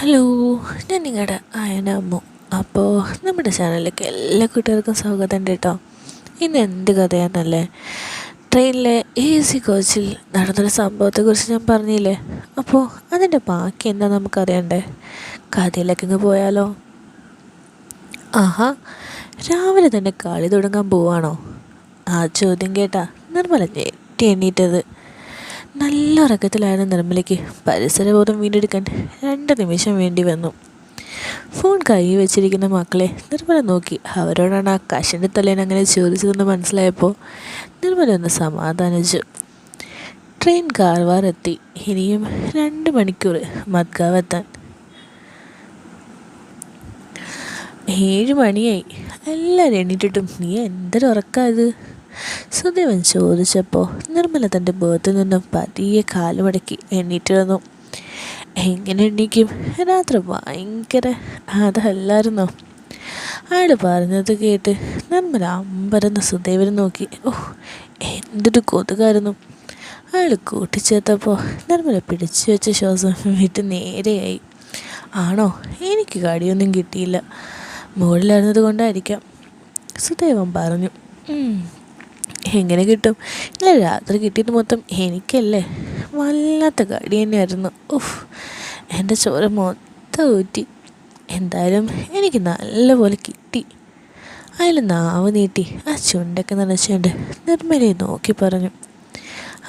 Hello, ഞാൻ നിങ്ങളുടെ അയന അമ്മു. അപ്പോൾ നമ്മുടെ ചാനലിലേക്ക് എല്ലാ കൂട്ടുകാർക്കും സ്വാഗതം ഉണ്ട് കേട്ടോ. ഇന്ന് എന്ത് കഥയാണെന്നല്ലേ, ട്രെയിനിലെ AC കോച്ചിൽ നടന്നൊരു സംഭവത്തെക്കുറിച്ച് ഞാൻ പറഞ്ഞില്ലേ. അപ്പോൾ അതിൻ്റെ ബാക്കി എന്താ നമുക്കറിയണ്ടേ? കഥയിലേക്ക് ഇങ്ങ് പോയാലോ? ആഹാ, രാവിലെ തന്നെ കളി തുടങ്ങാൻ പോവാണോ? ആ ചോദ്യം കേട്ടാ നിർമ്മല ഞെട്ടി എണ്ണീറ്റത്. നല്ല ഉറക്കത്തിലായിരുന്നു നിർമ്മലയ്ക്ക്. പരിസരബോധം വീണ്ടെടുക്കാൻ 2 നിമിഷം വേണ്ടി വന്നു. ഫോൺ കൈ വെച്ചിരിക്കുന്ന മക്കളെ നിർമ്മല നോക്കി. അവരോടാണ് ആ കഷണ്ടി തലേൻ അങ്ങനെ ചോദിച്ചതെന്ന് മനസ്സിലായപ്പോൾ നിർമ്മല ഒന്ന് സമാധാനിച്ചു. ട്രെയിൻ കാർവാർ എത്തി. ഇനിയും 2 മണിക്കൂർ മദ്ഗാവ് എത്താൻ. 7 മണിയായി. എല്ലാവരും എണ്ണീറ്റിട്ടും നീ എന്തൊരു ഉറക്കാത്? സുദേവൻ ചോദിച്ചപ്പോൾ നിർമ്മല തൻ്റെ ബോധത്തിൽ നിന്നും പതിയെ കാലുമടക്കി എണ്ണീറ്റിരുന്നു. എങ്ങനെ എണ്ണീക്കും? രാത്രി ഭയങ്കര അതല്ലായിരുന്നോ? അയാൾ പറഞ്ഞത് കേട്ട് നിർമ്മല അമ്പരന്ന് സുദേവനെ നോക്കി. എന്തൊരു കൊതുകായിരുന്നു! അയാൾ കൂട്ടിച്ചേർത്തപ്പോൾ നിർമ്മല പിടിച്ചു വെച്ച ശ്വാസം വിട്ട് നേരെയായി. ആണോ? എനിക്ക് കടിയൊന്നും കിട്ടിയില്ല, മുകളിലായിരുന്നത് കൊണ്ടായിരിക്കാം, സുദേവൻ പറഞ്ഞു. എങ്ങനെ കിട്ടും? ഇല്ല, രാത്രി കിട്ടിയത് മൊത്തം എനിക്കല്ലേ. വല്ലാത്ത കടി തന്നെയായിരുന്നു. എൻ്റെ ചോര മൊത്തം ഊറ്റി. എന്തായാലും എനിക്ക് നല്ലപോലെ കിട്ടി. അയാൾ നാവ് നീട്ടി ആ ചുണ്ടൊക്കെ നനച്ചുകൊണ്ട് നിർമ്മലയെ നോക്കി പറഞ്ഞു.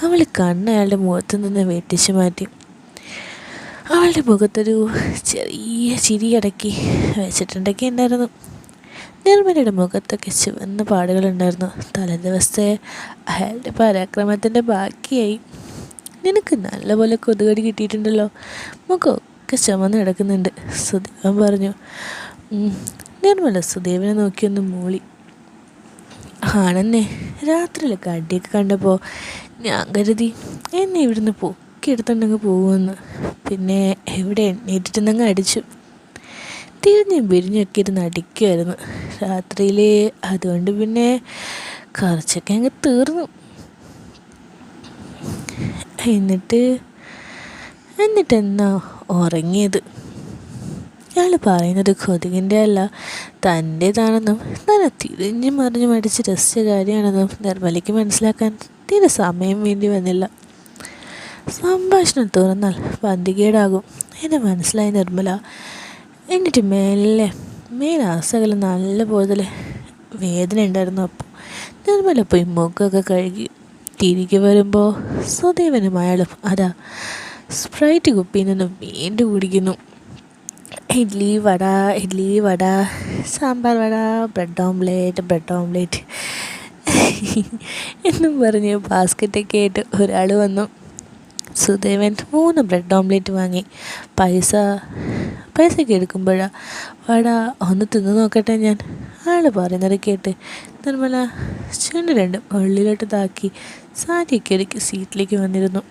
അവൾ കണ്ണ് അയാളുടെ മുഖത്തു നിന്ന് വെട്ടിച്ചു മാറ്റി. അവളുടെ മുഖത്തൊരു ചെറിയ ചിരി അടക്കി വെച്ചിട്ടുണ്ടൊക്കെ ഉണ്ടായിരുന്നു. നിർമ്മലയുടെ മുഖത്തൊക്കെ ചുവന്ന പാടുകളുണ്ടായിരുന്നു. തലേദിവസത്തെ അയാളുടെ പരാക്രമത്തിൻ്റെ ബാക്കിയായി. നിനക്ക് നല്ലപോലെ കൊതുകടി കിട്ടിയിട്ടുണ്ടല്ലോ, മുഖമൊക്കെ ചുമന്ന് കിടക്കുന്നുണ്ട്, സുദേവൻ പറഞ്ഞു. നിർമ്മല സുദേവനെ നോക്കിയൊന്ന് മൂളി. ആണെന്നേ, രാത്രിയിലൊക്കെ അടിയൊക്കെ കണ്ടപ്പോൾ ഞാൻ കരുതി എന്നെ ഇവിടുന്ന് പൊക്കിയെടുത്തുണ്ടെങ്കിൽ പോകുമെന്ന്. പിന്നെ എവിടെ എണ്ണീറ്റിട്ടുണ്ടെങ്കിൽ അടിച്ചു. തിരിഞ്ഞും പിരിഞ്ഞൊക്കെ ഇരുന്ന് അടിക്കുമായിരുന്നു രാത്രിയിൽ. അതുകൊണ്ട് പിന്നെ കുറച്ചൊക്കെ അങ്ങ് തീർന്നു. എന്നിട്ടെന്നാ ഉറങ്ങിയത്? അയാൾ പറയുന്നത് കൊതുകിൻ്റെ അല്ല, തൻ്റേതാണെന്നും തന്നെ തിരിഞ്ഞും മറിഞ്ഞും അടിച്ച് രസിച്ച കാര്യമാണെന്നും നിർമ്മലയ്ക്ക് മനസ്സിലാക്കാൻ തീരെ സമയം വേണ്ടി വന്നില്ല. സംഭാഷണം തുറന്നാൽ പന്തികേടാകും എന്ന് മനസ്സിലായി നിർമ്മല. എന്നിട്ട് മേലാസകലം നല്ല പോലെ വേദന ഉണ്ടായിരുന്നു. അപ്പോൾ നിർമ്മല പോയി മുഖമൊക്കെ കഴുകി തിരികെ വരുമ്പോൾ സുദേവനും അയാളും അതാ സ്പ്രൈറ്റ് കുപ്പിയിൽ നിന്നും വീണ്ടും കുടിക്കുന്നു. ഇഡ്ഡലി വട, സാമ്പാർ വട, ബ്രെഡ് ഓംലേറ്റ് എന്നും പറഞ്ഞ് ബാസ്ക്കറ്റൊക്കെ ആയിട്ട് ഒരാൾ വന്നു. സുദേവൻ 3 ബ്രെഡ് ഓംലേറ്റ് വാങ്ങി. പൈസയ്ക്ക് എടുക്കുമ്പോഴാണ് വട ഒന്ന് തിന്നു നോക്കട്ടെ ഞാൻ. ആൾ പറയുന്നത് കേട്ട് നിർമ്മല ചുണ്ട് 2 ഉള്ളിലോട്ട് താക്കി സാരിയൊക്കെ ഒരുക്കി സീറ്റിലേക്ക് വന്നിരുന്നു.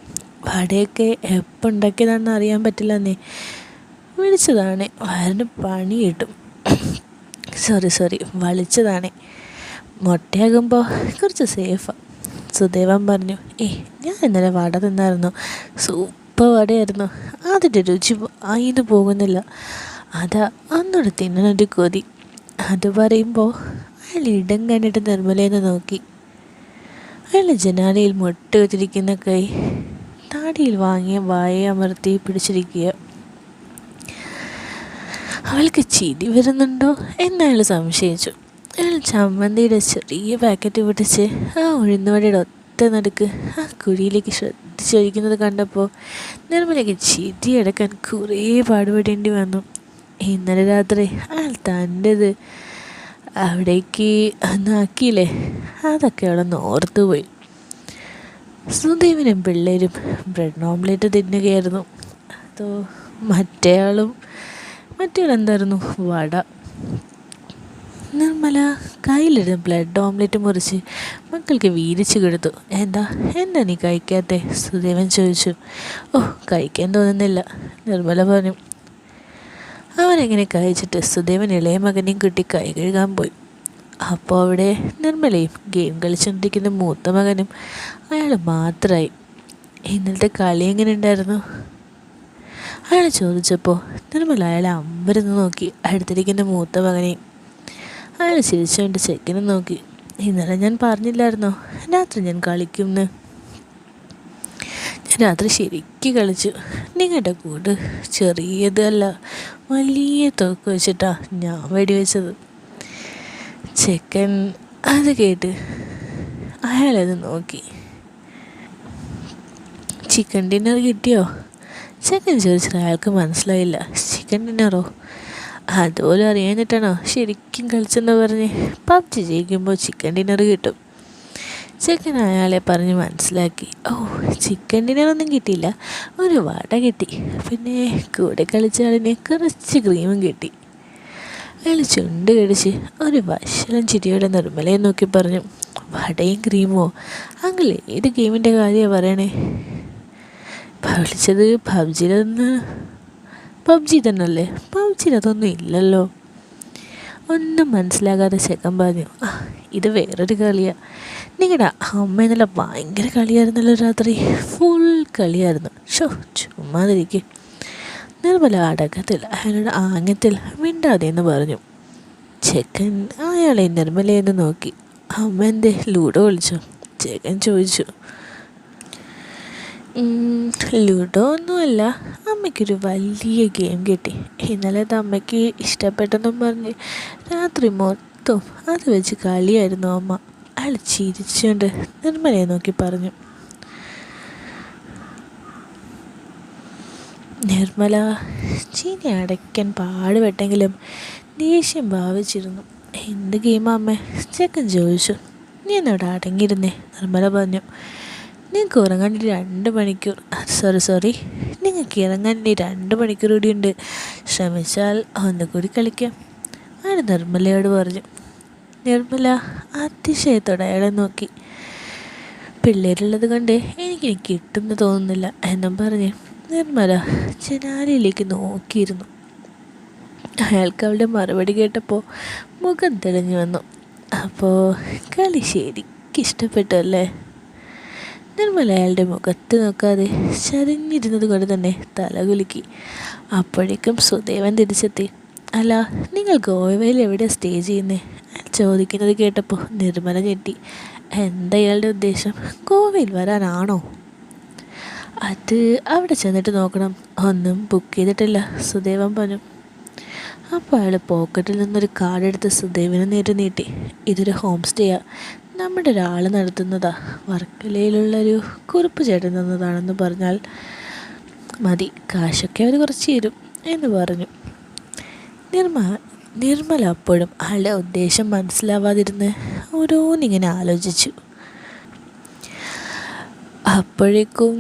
വടയൊക്കെ എപ്പോൾ ഉണ്ടാക്കിയതാണെന്ന് അറിയാൻ പറ്റില്ലെന്നേ, വിളിച്ചതാണേ വയറിന് പണി കിട്ടും. സോറി വളിച്ചതാണേ, മുട്ടയാകുമ്പോൾ കുറച്ച് സേഫാണ്, സുദേവൻ പറഞ്ഞു. ഞാൻ ഇന്നലെ വട തിന്നായിരുന്നു, സൂപ്പർ വടയായിരുന്നു. അതിൻ്റെ രുചി ആയിന്ന് പോകുന്നില്ല, അതാ ഒന്നുകൂടെ തിന്നണൊരു കൊതി. അത് പറയുമ്പോൾ അയാൾ ഇടം കണ്ടിട്ട് നിർമ്മലയെന്ന് നോക്കി. അയാൾ ജനാലയിൽ മുട്ട വെച്ചിരിക്കുന്ന കൈ താടിയിൽ വാങ്ങിയ വായ അമർത്തി പിടിച്ചിരിക്കുക. അവൾക്ക് ചിരി വരുന്നുണ്ടോ എന്നയാൾ സംശയിച്ചു. അയാൾ ചമ്മന്തിയുടെ ചെറിയ പാക്കറ്റ് പൊട്ടിച്ച് ആ ഉഴുന്നുവടയുടെ ഒത്ത നടുക്ക് ആ കുഴിയിലേക്ക് ശ്രദ്ധിച്ചൊഴിക്കുന്നത് കണ്ടപ്പോൾ നിർമ്മലയ്ക്ക് ചിരി അടക്കാൻ കുറേ പാടുപെടേണ്ടി വന്നു. ഇന്നലെ രാത്രി അയാൾ തൻ്റെത് അവിടേക്ക് ഒന്നാക്കിയില്ലേ, അതൊക്കെ അവളൊന്ന് ഓർത്തുപോയി. സുദേവനും പിള്ളേരും ബ്രെഡ് ഓംലേറ്റ് തിന്നുകയായിരുന്നു. അതോ മറ്റേയാളെന്തായിരുന്നു? വട. നിർമ്മല കയ്യിലിരുന്ന് ബ്രെഡ് ഓംലേറ്റ് മുറിച്ച് മക്കൾക്ക് വീതിച്ചു കൊടുത്തു. എന്താ നീ കഴിക്കാത്തെ? സുദേവൻ ചോദിച്ചു. കഴിക്കാൻ തോന്നുന്നില്ല, നിർമ്മല പറഞ്ഞു. അവനെങ്ങനെ കഴിച്ചിട്ട് സുദേവൻ ഇളയ മകനെയും കിട്ടി കൈ കഴുകാൻ പോയി. അപ്പോൾ അവിടെ നിർമ്മലയും ഗെയിം കളിച്ചുകൊണ്ടിരിക്കുന്ന മൂത്ത മകനും അയാൾ മാത്രമായി. ഇന്നലത്തെ കളി എങ്ങനെ ഉണ്ടായിരുന്നു? അയാൾ ചോദിച്ചപ്പോൾ നിർമ്മല അയാളെ അമ്പരന്ന് നോക്കി. അടുത്തിരിക്കുന്ന മൂത്ത മകനെയും. അയാൾ ചിരിച്ചുകൊണ്ട് ചെക്കനെ നോക്കി. ഇന്നലെ ഞാൻ പറഞ്ഞില്ലായിരുന്നോ രാത്രി ഞാൻ കളിക്കുമെന്ന്? ഞാൻ രാത്രി ശരിക്കും കളിച്ചു. നിങ്ങളുടെ കൂട് ചെറിയതല്ല, വലിയ തോക്ക് വെച്ചിട്ടാ ഞാൻ വെടിവെച്ചത്. ചെക്കൻ അത് കേട്ട് അയാളത് നോക്കി. ചിക്കൻ ഡിന്നർ കിട്ടിയോ? ചെക്കൻ ചോദിച്ചിട്ട് അയാൾക്ക് മനസ്സിലായില്ല. ചിക്കൻ ഡിന്നറോ? അതുപോലെ അറിയാഞ്ഞിട്ടാണോ ശരിക്കും കളിച്ചെന്ന് പറഞ്ഞ്? പബ്ജി ജയിക്കുമ്പോൾ ചിക്കൻ ഡിന്നർ കിട്ടും. ചെക്കൻ അയാളെ പറഞ്ഞ് മനസ്സിലാക്കി. ഓ, ചിക്കൻ ഡിന്നറൊന്നും കിട്ടിയില്ല, ഒരു വട കിട്ടി. പിന്നെ കൂടെ കളിച്ച ആളിന് കുറച്ച് ക്രീമും കിട്ടി. അയാൾ ചുണ്ട് കടിച്ച് ഒരു വശലം ചിരിയോടെ നിർമ്മലയെ നോക്കി പറഞ്ഞു, വടയും ക്രീമോ? അങ്കിൾ ഏത് ഗെയിമിൻ്റെ കാര്യമാണ് പറയണേ? വിളിച്ചത് പബ്ജി തന്നെയല്ലേ? പബ്ജിയിൽ അതൊന്നും ഇല്ലല്ലോ. ഒന്നും മനസ്സിലാകാതെ ചെക്കൻ പറഞ്ഞു, ഇത് വേറൊരു കളിയാണ്. നിങ്ങളുടെ അമ്മ ഇന്നലെ ഭയങ്കര കളിയായിരുന്നല്ലോ, രാത്രി ഫുൾ കളിയായിരുന്നു. ചുമ്മാതിരിക്കും. നിർമ്മല അടക്കത്തിൽ അയാളുടെ ആംഗ്യത്തിൽ മിണ്ടാതെ എന്ന് പറഞ്ഞു. ചെക്കൻ അയാളെ നിർമ്മലയെന്ന് നോക്കി. അമ്മ എന്തേ ലൂഡോ കളിച്ചോ? ചെക്കൻ ചോദിച്ചു. ലൂഡോ ഒന്നുമല്ല, അമ്മയ്ക്കൊരു വലിയ ഗെയിം കിട്ടി. ഇന്നലത്തെ അമ്മയ്ക്ക് ഇഷ്ടപ്പെട്ടെന്നും പറഞ്ഞ് രാത്രി മൊത്തം അത് വെച്ച് കളിയായിരുന്നു അമ്മ. അയാൾ ചിരിച്ചുകൊണ്ട് നിർമ്മലയെ നോക്കി പറഞ്ഞു. നിർമ്മല ചീനി അടയ്ക്കാൻ പാടുപെട്ടെങ്കിലും ദേഷ്യം ഭാവിച്ചിരുന്നു. എന്ത് ഗെയിമാ അമ്മേ? ചെക്കൻ ചോദിച്ചു. നീ എന്നോട് അടങ്ങിയിരുന്നേ, നിർമ്മല പറഞ്ഞു. നിങ്ങൾക്ക് ഉറങ്ങാൻ 2 മണിക്കൂർ, സോറി നിങ്ങൾക്ക് ഇറങ്ങാൻ 2 മണിക്കൂർ കൂടി ഉണ്ട്. ശ്രമിച്ചാൽ ഒന്നുകൂടി കളിക്കാം, അയാൾ നിർമ്മലയോട് പറഞ്ഞു. നിർമ്മല അതിശയത്തോടെ അയാളെ നോക്കി. പിള്ളേരുള്ളത് കൊണ്ട് എനിക്ക് കിട്ടുമെന്ന് തോന്നുന്നില്ല എന്നും പറഞ്ഞ് നിർമ്മല ജനാലയിലേക്ക് നോക്കിയിരുന്നു. അയാൾക്ക് അവളുടെ മറുപടി കേട്ടപ്പോൾ മുഖം തെളിഞ്ഞു വന്നു. അപ്പോൾ കളി ശരിക്കും ഇഷ്ടപ്പെട്ടു അല്ലേ? നിർമ്മല അയാളുടെ മുഖത്ത് നോക്കാതെ ചരിഞ്ഞിരുന്നത് കൊണ്ട് തന്നെ തലകുലുക്കി. അപ്പോഴേക്കും സുദേവൻ തിരിച്ചെത്തി. അല്ല, നിങ്ങൾ ഗോവയിൽ എവിടെയാണ് സ്റ്റേ ചെയ്യുന്നത്? ചോദിക്കുന്നത് കേട്ടപ്പോൾ നിർമ്മല ഞെട്ടി. എന്താ ഇയാളുടെ ഉദ്ദേശം? ഗോവയിൽ വരാനാണോ? അത് അവിടെ ചെന്നിട്ട് നോക്കണം, ഒന്നും ബുക്ക് ചെയ്തിട്ടില്ല, സുദേവൻ പറഞ്ഞു. അപ്പോൾ അയാൾ പോക്കറ്റിൽ നിന്നൊരു കാർഡ് എടുത്ത് സുദേവിന് നേരെ നീട്ടി. ഇതൊരു ഹോം സ്റ്റേയാണ്, നമ്മുടെ ഒരാൾ നടത്തുന്നതാ. വർക്കലയിലുള്ളൊരു കുറുപ്പ് ചേട്ടൻ തന്നതാണെന്ന് പറഞ്ഞാൽ മതി, കാശൊക്കെ അവർ കുറച്ച് തരും എന്ന് പറഞ്ഞു. നിർമ്മല അപ്പോഴും അയാളുടെ ഉദ്ദേശം മനസ്സിലാവാതിരുന്ന് ഓരോന്നിങ്ങനെ ആലോചിച്ചു. അപ്പോഴേക്കും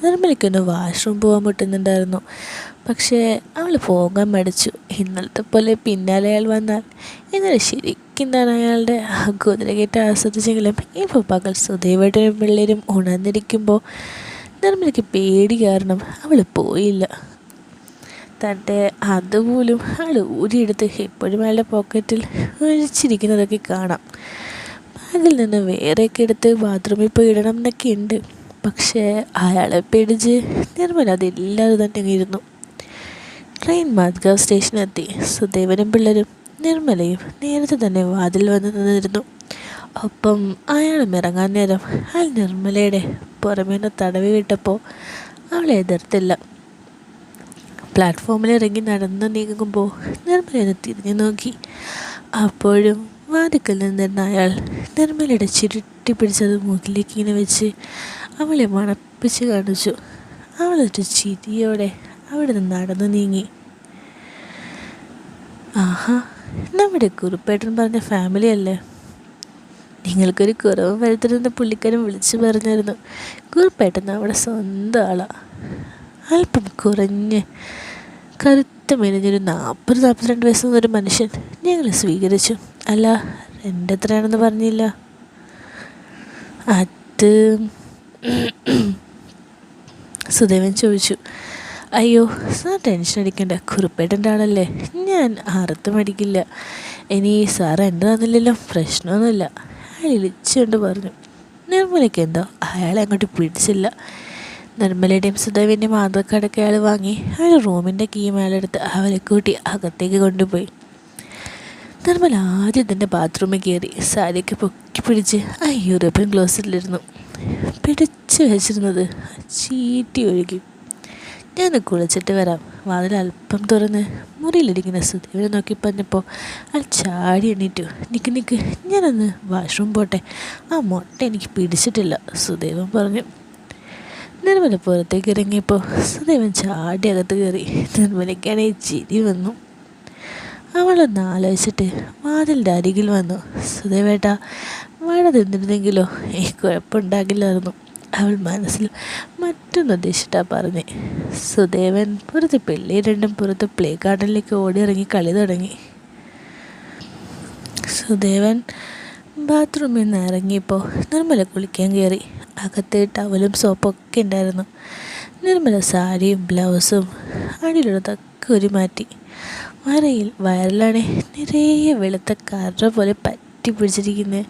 നിർമ്മലയ്ക്കൊന്ന് വാഷ്റൂം പോകാൻ പറ്റുന്നുണ്ടായിരുന്നു. പക്ഷേ അവൾ പോകാൻ മടിച്ചു. ഇന്നലത്തെ പോലെ പിന്നാലെ അയാൾ വന്നാൽ ഇന്നലെ ശരിക്കും തന്നെ അയാളുടെ കുതിരകേറ്റ് ആസ്വദിച്ചെങ്കിലും ഇപ്പോൾ പകൽ സുദേവേട്ടനും പിള്ളേരും ഉണർന്നിരിക്കുമ്പോൾ നിർമ്മലയ്ക്ക് പേടി കാരണം അവൾ പോയില്ല. തൻ്റെ അതുപോലും അയാൾ ഊരിയെടുത്ത് എപ്പോഴും അയാളുടെ പോക്കറ്റിൽ ഒഴിച്ചിരിക്കുന്നതൊക്കെ കാണാം. ബാഗിൽ നിന്ന് വേറെയൊക്കെ എടുത്ത് ബാത്റൂമിൽ പോയി ഇടണം എന്നൊക്കെ ഉണ്ട്. പക്ഷേ അയാളെ പേടിച്ച് നിർമ്മല അതില്ലാതെ തന്നെ ഇരുന്നു. ട്രെയിൻ മദ്ഗാവ് സ്റ്റേഷനെത്തി. സുദേവനും പിള്ളേരും നിർമ്മലയും നേരത്തെ തന്നെ വാതിൽ വന്ന് നിന്നിരുന്നു. ഒപ്പം അയാളും ഇറങ്ങാൻ നേരം അയാൾ നിർമ്മലയുടെ പുറമേ നിന്ന് തടവി വിട്ടപ്പോൾ അവളെ എതിർത്തില്ല. പ്ലാറ്റ്ഫോമിൽ ഇറങ്ങി നടന്ന് നീങ്ങുമ്പോൾ നിർമ്മലയെ തിരിഞ്ഞു നോക്കി. അപ്പോഴും വാതിക്കൽ നിന്നിരുന്ന അയാൾ നിർമ്മലയുടെ ചുരുട്ടി പിടിച്ചത് മുകളിലേക്ക് ഇങ്ങനെ വെച്ച് അവളെ മണപ്പിച്ച് കാണിച്ചു. അവളൊരു ചിരിയോടെ അവിടെ നിന്ന് നടന്നു നീങ്ങി. ആഹാ, നമ്മുടെ കുറുപ്പേട്ടൻ പറഞ്ഞ ഫാമിലി അല്ലേ? നിങ്ങൾക്കൊരു കുറവ് വരുത്തരുന്ന പുള്ളിക്കാരൻ വിളിച്ചു പറഞ്ഞിരുന്നു. കുറുപ്പേട്ടൻ നമ്മുടെ സ്വന്തം ആളാണ്. അല്പം കുറഞ്ഞ് കറുത്ത മെലിഞ്ഞൊരു 40-42 വയസ്സൊരു മനുഷ്യൻ ഞങ്ങളെ സ്വീകരിച്ചു. അല്ല, റെൻ്റ് എത്രയാണെന്ന് പറഞ്ഞില്ല? അത് സുദേവൻ ചോദിച്ചു. അയ്യോ സാർ ടെൻഷൻ അടിക്കണ്ട, കുറുപ്പേട്ടൻ്റെ ആളല്ലേ, ഞാൻ അറുത്ത് മടിക്കില്ല. ഇനി സാർ എൻ്റെ തന്നില്ലല്ലോ, പ്രശ്നമൊന്നുമില്ല, അയാൾ ഇളിച്ചുകൊണ്ട് പറഞ്ഞു. നിർമ്മലയ്ക്ക് എന്തോ അയാളെ അങ്ങോട്ട് പിടിച്ചില്ല. നിർമ്മലയുടെയും സുധേവിൻ്റെയും ആധാർ കാർഡൊക്കെ അയാൾ വാങ്ങി അയാൾ റൂമിൻ്റെ കീ മേലെടുത്ത് അവരെ കൂട്ടി അകത്തേക്ക് കൊണ്ടുപോയി. നിർമ്മല ആദ്യം തന്നെ ബാത്റൂമിൽ കയറി സാരിയൊക്കെ പൊക്കി പിടിച്ച് ആ യൂറോപ്യൻ ക്ലോസറ്റിലിരുന്നു. പിടിച്ചു വെച്ചിരുന്നത് ചീറ്റി ഒഴുകി. ഞാൻ കുളിച്ചിട്ട് വരാം. വാതിൽ അല്പം തുറന്ന് മുറിയിലിരിക്കുന്ന സുധേവിനെ നോക്കി പറഞ്ഞപ്പോൾ അയാൾ ചാടി എണീറ്റു. നിക്ക് ഞാനൊന്ന് വാഷ്റൂം പോട്ടെ, ആ മുട്ട എനിക്ക് പിടിച്ചിട്ടില്ല, സുധേവൻ പറഞ്ഞു. നിർമ്മല പുറത്തേക്ക് ഇറങ്ങിയപ്പോൾ സുധേവൻ ചാടി അകത്ത് കയറി. നിർമ്മലയ്ക്കാണെങ്കിൽ ചിരി വന്നു. അവളൊന്ന് ആലോചിച്ചിട്ട് വാതിലിൻ്റെ അരികിൽ വന്നു. സുധേവേട്ടാ, മഴ നിന്നിരുന്നെങ്കിലോ കുഴപ്പമുണ്ടാകില്ലായിരുന്നു, അവൾ മനസ്സിൽ മറ്റൊന്ന് ഉദ്ദേശിച്ചിട്ടാ പറഞ്ഞേ. സുധേവൻ പുറത്ത് പിള്ളേർ രണ്ടും പുറത്ത് പ്ലേ ഗാർഡനിലേക്ക് ഓടിയിറങ്ങി കളി തുടങ്ങി. സുധേവൻ ബാത്റൂമിൽ നിന്ന് ഇറങ്ങിയപ്പോൾ നിർമ്മല കുളിക്കാൻ കയറി. അകത്ത് ടവലും സോപ്പൊക്കെ ഉണ്ടായിരുന്നു. നിർമ്മല സാരിയും ബ്ലൗസും അടിയിലുള്ളതൊക്കെ ഒരു മാറ്റി. വയറിലാണെ നിറയെ വെളുത്ത കറ പോലെ പറ്റി പിടിച്ചിരിക്കുന്നത്.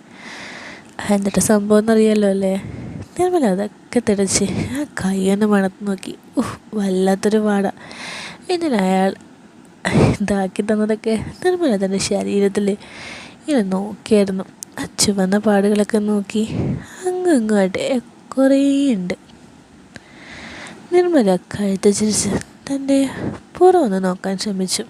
എന്നിട്ട് സംഭവം എന്നറിയാമല്ലോ അല്ലേ? നിർമ്മല അതൊക്കെ തിടച്ച് ആ കൈയൊന്ന് മണത്ത് നോക്കി. വല്ലാത്തൊരു പാട. എന്നാൽ അയാൾ ഇതാക്കി തന്നതൊക്കെ നിർമ്മല തൻ്റെ ശരീരത്തിൽ ഇങ്ങനെ നോക്കിയായിരുന്നു. ചുവന്ന പാടുകളൊക്കെ നോക്കി അങ്ങായിട്ട് കുറേ ഉണ്ട്. നിർമ്മല കഴുത്ത് ചിരിച്ച് തൻ്റെ പുറമൊന്ന് നോക്കാൻ ശ്രമിച്ചു.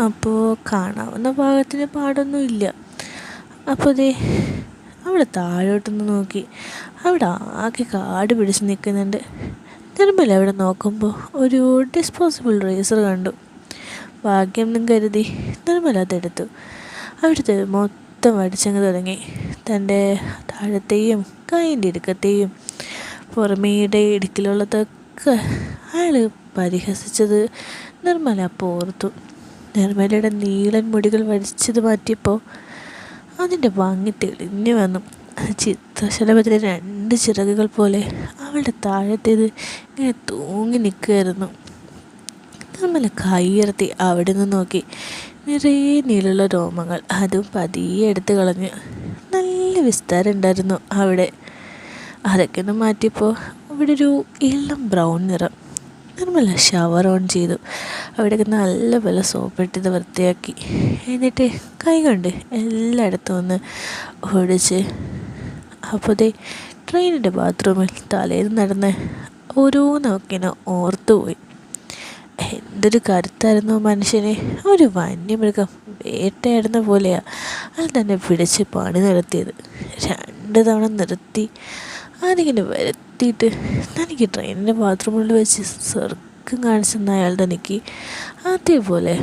അപ്പോൾ കാണാവുന്ന ഭാഗത്തിന് പാടൊന്നുമില്ല. അപ്പോൾ അവിടെ താഴോട്ടൊന്ന് നോക്കി. അവിടെ ആകെ കാട് പിടിച്ച് നിൽക്കുന്നുണ്ട്. നിർമ്മല അവിടെ നോക്കുമ്പോൾ ഒരു ഡിസ്പോസിബിൾ റേസർ കണ്ടു. ഭാഗ്യം എന്നും കരുതി നിർമ്മല അതെടുത്തു. അവിടുത്തെ മൊത്തം വടിച്ചങ്ങ് തുടങ്ങി. തൻ്റെ താഴത്തെയും കൈൻ്റെ ഇടുക്കത്തെയും പുറമേയുടെ ഇടുക്കിലുള്ളതൊക്കെ അയാൾ പരിഹസിച്ചത് നിർമ്മല അപ്പോൾ ഓർത്തു. നിർമ്മലയുടെ നീളൻ മുടികൾ വടിച്ചത് മാറ്റിയപ്പോൾ അതിൻ്റെ ഭംഗി തെളിഞ്ഞു വന്നു. ചിത്രശലഭത്തിലെ 2 ചിറകുകൾ പോലെ അവളുടെ താഴത്തേത് ഇങ്ങനെ തൂങ്ങി നിൽക്കുകയായിരുന്നു. നിർമ്മല കൈയുയർത്തി അവിടെ നിന്ന് നോക്കി. നിറയെ നീളുള്ള രോമങ്ങൾ, അതും പതിയെ എടുത്ത് കളഞ്ഞു. നല്ല വിസ്താരം ഉണ്ടായിരുന്നു അവിടെ. അതൊക്കെ ഒന്ന് മാറ്റിയപ്പോൾ അവിടെ ഒരു ഇളം ബ്രൗൺ നിറം. നിർമ്മല ഷവർ ഓൺ ചെയ്തു. അവിടെയൊക്കെ നല്ലപോലെ സോപ്പിട്ടിത് വൃത്തിയാക്കി. എന്നിട്ട് കൈ കൊണ്ട് എല്ലായിടത്തും ഒന്ന് ഓടിച്ച്. അപ്പോൾ ട്രെയിനിൻ്റെ ബാത്റൂമിൽ തലേന്ന് നടന്ന് ഓരോന്നൊക്കെ ഓർത്തുപോയി. എന്തൊരു കരുത്തായിരുന്നു മനുഷ്യനെ. ഒരു വന്യമൃഗം വേട്ടയാടുന്ന പോലെയാണ് അത് തന്നെ പിടിച്ച് പണി നടത്തിയത്. 2 തവണ നിർത്തി അതിങ്ങനെ വരുത്തിയിട്ട് തനിക്ക് ട്രെയിനിൻ്റെ ബാത്റൂമിൽ വെച്ച് സ്വർഗം കാണിച്ചെന്ന അയാൾ തനിക്ക് അതേപോലെ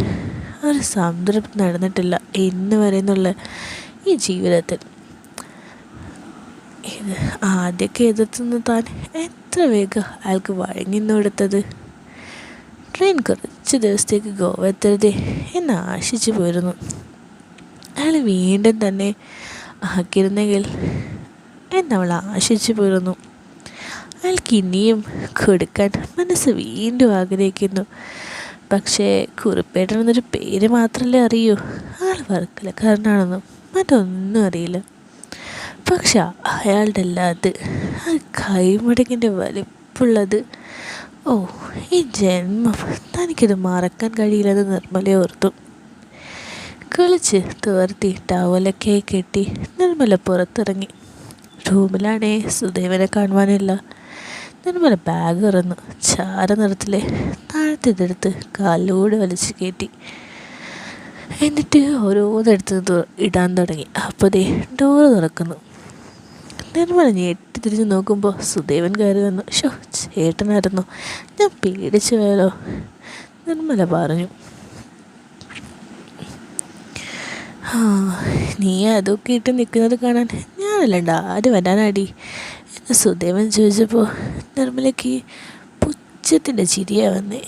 ഒരു സംതൃപ്തി നടന്നിട്ടില്ല ഇന്ന് വരെ എന്നുള്ള ഈ ജീവിതത്തിൽ. ഇത് ആദ്യമൊക്കെ എതിർത്തുനിന്ന് താൻ എത്ര വേഗം അയാൾക്ക് വഴങ്ങിന്ന് കൊടുത്തത്. ട്രെയിൻ കുറച്ച് ദിവസത്തേക്ക് ഗോവ എത്തരുതേ എന്ന് ആശിച്ചു പോയിരുന്നു. അയാൾ വീണ്ടും തന്നെ ആക്കിയിരുന്നെങ്കിൽ എന്നവൾ ആശിച്ചു പോയിരുന്നു. അയാൾക്ക് ഇനിയും കൊടുക്കാൻ മനസ്സ് വീണ്ടും ആഗ്രഹിക്കുന്നു. പക്ഷേ കുറുപ്പേട്ടനെന്നൊരു പേര് മാത്രമല്ലേ അറിയൂ. ആൾ വർക്കലക്കാരനാണെന്നും മറ്റൊന്നും അറിയില്ല. പക്ഷെ അയാളുടെ അല്ലാത് ആ കൈമടങ്ങിൻ്റെ വലിപ്പുള്ളത്, ഈ ജന്മം തനിക്കിത് മറക്കാൻ കഴിയില്ലെന്ന് നിർമ്മല ഓർത്തു. കുളിച്ച് തോർത്തി ടവലൊക്കെ കെട്ടി നിർമ്മല പുറത്തിറങ്ങി. റൂമിലാണേ സുധേവനെ കാണുവാനില്ല. നിർമ്മല ബാഗ് തുറന്നു. ചാര നിറത്തിലെ താഴത്തെടുത്ത് കാലിലൂടെ വലിച്ച് കയറ്റി. എന്നിട്ട് ഓരോന്നെടുത്ത് ഇടാൻ തുടങ്ങി. അപ്പോൾ ഡോറ് തുറക്കുന്നു. നിർമ്മല ഞെട്ടി തിരിഞ്ഞ് നോക്കുമ്പോൾ സുധേവൻ കയറി വന്നു. ചേട്ടനായിരുന്നു, ഞാൻ പേടിച്ചു പോയാലോ, നിർമ്മല പറഞ്ഞു. നീ അതൊക്കെ ഇട്ട് നിൽക്കുന്നത് കാണാൻ ഞാനല്ലണ്ട ആര് വരാനാടി എന്ന് സുധേവൻ ചോദിച്ചപ്പോൾ നിർമ്മലയ്ക്ക് പുച്ഛത്തിൻ്റെ ചിരിയാ വന്നേ.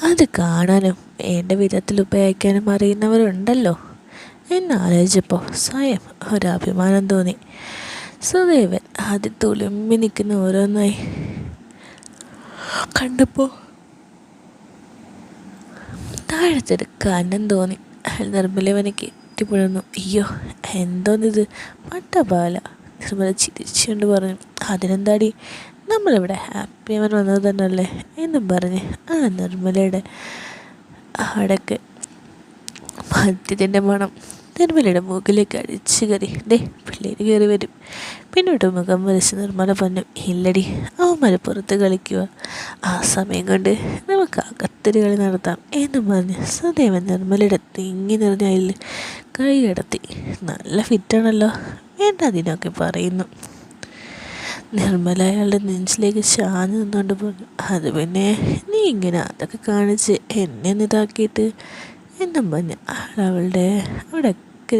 അത് കാണാനും വേണ്ട വിധത്തിൽ ഉപയോഗിക്കാനും അറിയുന്നവരുണ്ടല്ലോ എന്നാലോചിച്ചപ്പോൾ സ്വയം ഒരഭിമാനം തോന്നി. സുധേവൻ അത് തുളുമ്പി നിൽക്കുന്ന ഓരോന്നായി കണ്ടപ്പോൾ താഴത്തെടുക്കാനും തോന്നി. നിർമ്മലവനെ കെട്ടിപ്പിടുന്നു. അയ്യോ, എന്തോന്നിത്, പട്ടപാല, നിർമ്മല ചിരിച്ചുകൊണ്ട് പറഞ്ഞു, അതിനെന്താടി, നമ്മളിവിടെ ഹാപ്പി അവൻ വന്നത് തന്നെയല്ലേ എന്നും പറഞ്ഞ് ആ നിർമ്മലയുടെ അവിടേക്ക് മദ്യത്തിൻ്റെ മണം നിർമ്മലയുടെ മൂക്കിലേക്ക് അടിച്ച് കയറി. പിള്ളേർ കയറി വരും. പിന്നോട്ട് മുഖം വരച്ച് നിർമ്മല പറഞ്ഞു, ഇല്ലടി, അവന്മാർ പുറത്ത് കളിക്കുക, ആ സമയം കൊണ്ട് നമുക്ക് അകത്തൊരു കളി നടത്താം എന്നും പറഞ്ഞ് സദൈവൻ നിർമ്മലയുടെ തിങ്ങി നിറഞ്ഞ അതിൽ കൈ കിടത്തി. നല്ല ഫിറ്റാണല്ലോ, വേണ്ട അതിനൊക്കെ പറയുന്നു. നിർമ്മല അയാളുടെ നെഞ്ചിലേക്ക് ചാഞ്ഞു നിന്നുകൊണ്ട് പറഞ്ഞു, അത് പിന്നെ നീ ഇങ്ങനെ അതൊക്കെ കാണിച്ച് എന്നെ ഇതാക്കിയിട്ട് എന്നും പറഞ്ഞ് അവളുടെ അവിടെയൊക്കെ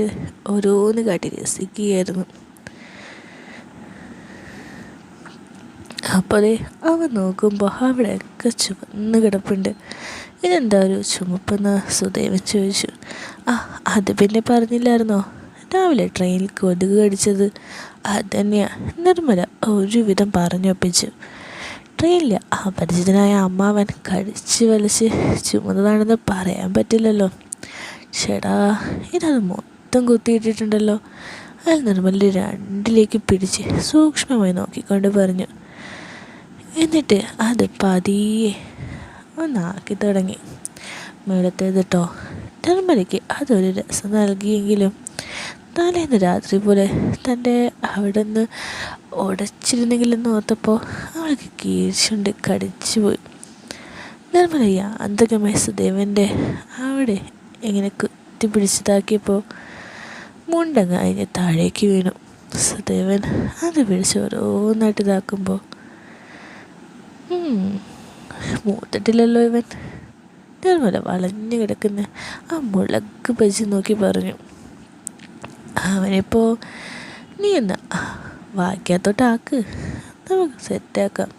ഓരോന്ന് കാട്ടി രസിക്കുകയായിരുന്നു. അപ്പോൾ അവൻ നോക്കുമ്പോൾ അവിടെയൊക്കെ ചുവന്ന് കിടപ്പുണ്ട്. ഇതെന്താ ഒരു ചുമപ്പെന്ന് സുദേവൻ ചോദിച്ചു. അത് പിന്നെ പറഞ്ഞില്ലായിരുന്നോ, രാവിലെ ട്രെയിനിൽ കൊതുക് കടിച്ചത് അതുതന്നെയാണ് നിർമ്മല ഒരുവിധം പറഞ്ഞൊപ്പിച്ചു. ട്രെയിനിൽ അപരിചിതനായ അമ്മാവൻ കടിച്ച് വലിച്ച് ചുമന്നതാണെന്ന് പറയാൻ പറ്റില്ലല്ലോ. ചേടാ, ഇതത് മൊത്തം കുത്തിയിട്ടിട്ടുണ്ടല്ലോ. അയാൾ നിർമ്മലിൻ്റെ രണ്ടിലേക്ക് പിടിച്ച് സൂക്ഷ്മമായി നോക്കിക്കൊണ്ട് പറഞ്ഞു. എന്നിട്ട് അത് പതിയെ ഒന്നാക്കി തുടങ്ങി. മേളത്തേത് കേട്ടോ. നിർമ്മലയ്ക്ക് അതൊരു രസം നൽകിയെങ്കിലും തലേന്ന് രാത്രി പോലെ തൻ്റെ അവിടെ നിന്ന് ഉടച്ചിരുന്നെങ്കിലെന്ന് ഓർത്തപ്പോൾ അവൾക്ക് കീഴ്ച്ചുണ്ട് കടിച്ചു പോയി. നിർമ്മല യാന്ത്രികമായി സുദേവൻ്റെ അവിടെ ഇങ്ങനെ കുത്തിപ്പിടിച്ചതാക്കിയപ്പോൾ മുണ്ടങ്ങ് അതിന് താഴേക്ക് വീണു. സുദേവൻ അത് പിടിച്ച് ഓരോന്നായിട്ട് ഇതാക്കുമ്പോൾ, മൂത്തിട്ടില്ലല്ലോ ഇവൻ. നിർമ്മല വളഞ്ഞു കിടക്കുന്ന ആ മുളക് ബജി നോക്കി പറഞ്ഞു, അവനിപ്പോൾ നീ എന്നാ വായിക്കാത്തോട്ടാക്ക്, നമുക്ക് സെറ്റാക്കാം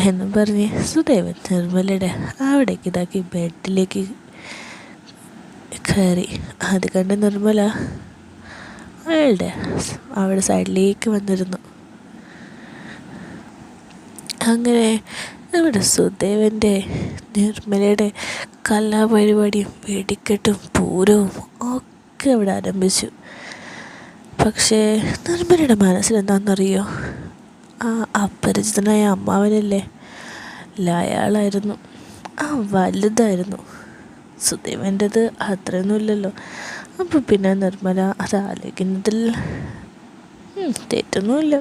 എന്നും പറഞ്ഞ് സുദേവൻ നിർമ്മലയുടെ അവിടേക്ക് ഇതാക്കി ബെഡിലേക്ക് കയറി. അത് കണ്ട് നിർമ്മല അയാളുടെ അവിടെ സൈഡിലേക്ക് വന്നിരുന്നു. അങ്ങനെ നമ്മുടെ സുദേവൻ്റെ നിർമ്മലയുടെ കലാപരിപാടിയും വെടിക്കെട്ടും പൂരവും ഒക്കെ അവിടെ ആരംഭിച്ചു. പക്ഷേ നിർമ്മലയുടെ മനസ്സിലെന്താണെന്നറിയോ, ആ അപരിചിതനായ അമ്മാവനല്ലേ, അയാളായിരുന്നു. വലുതായിരുന്നു. സുദേവൻ്റെത് അത്രയൊന്നുമില്ലല്ലോ. അപ്പോൾ പിന്നെ നിർമ്മല അത് ആലോചിക്കുന്നതിൽ തെറ്റൊന്നുമില്ല.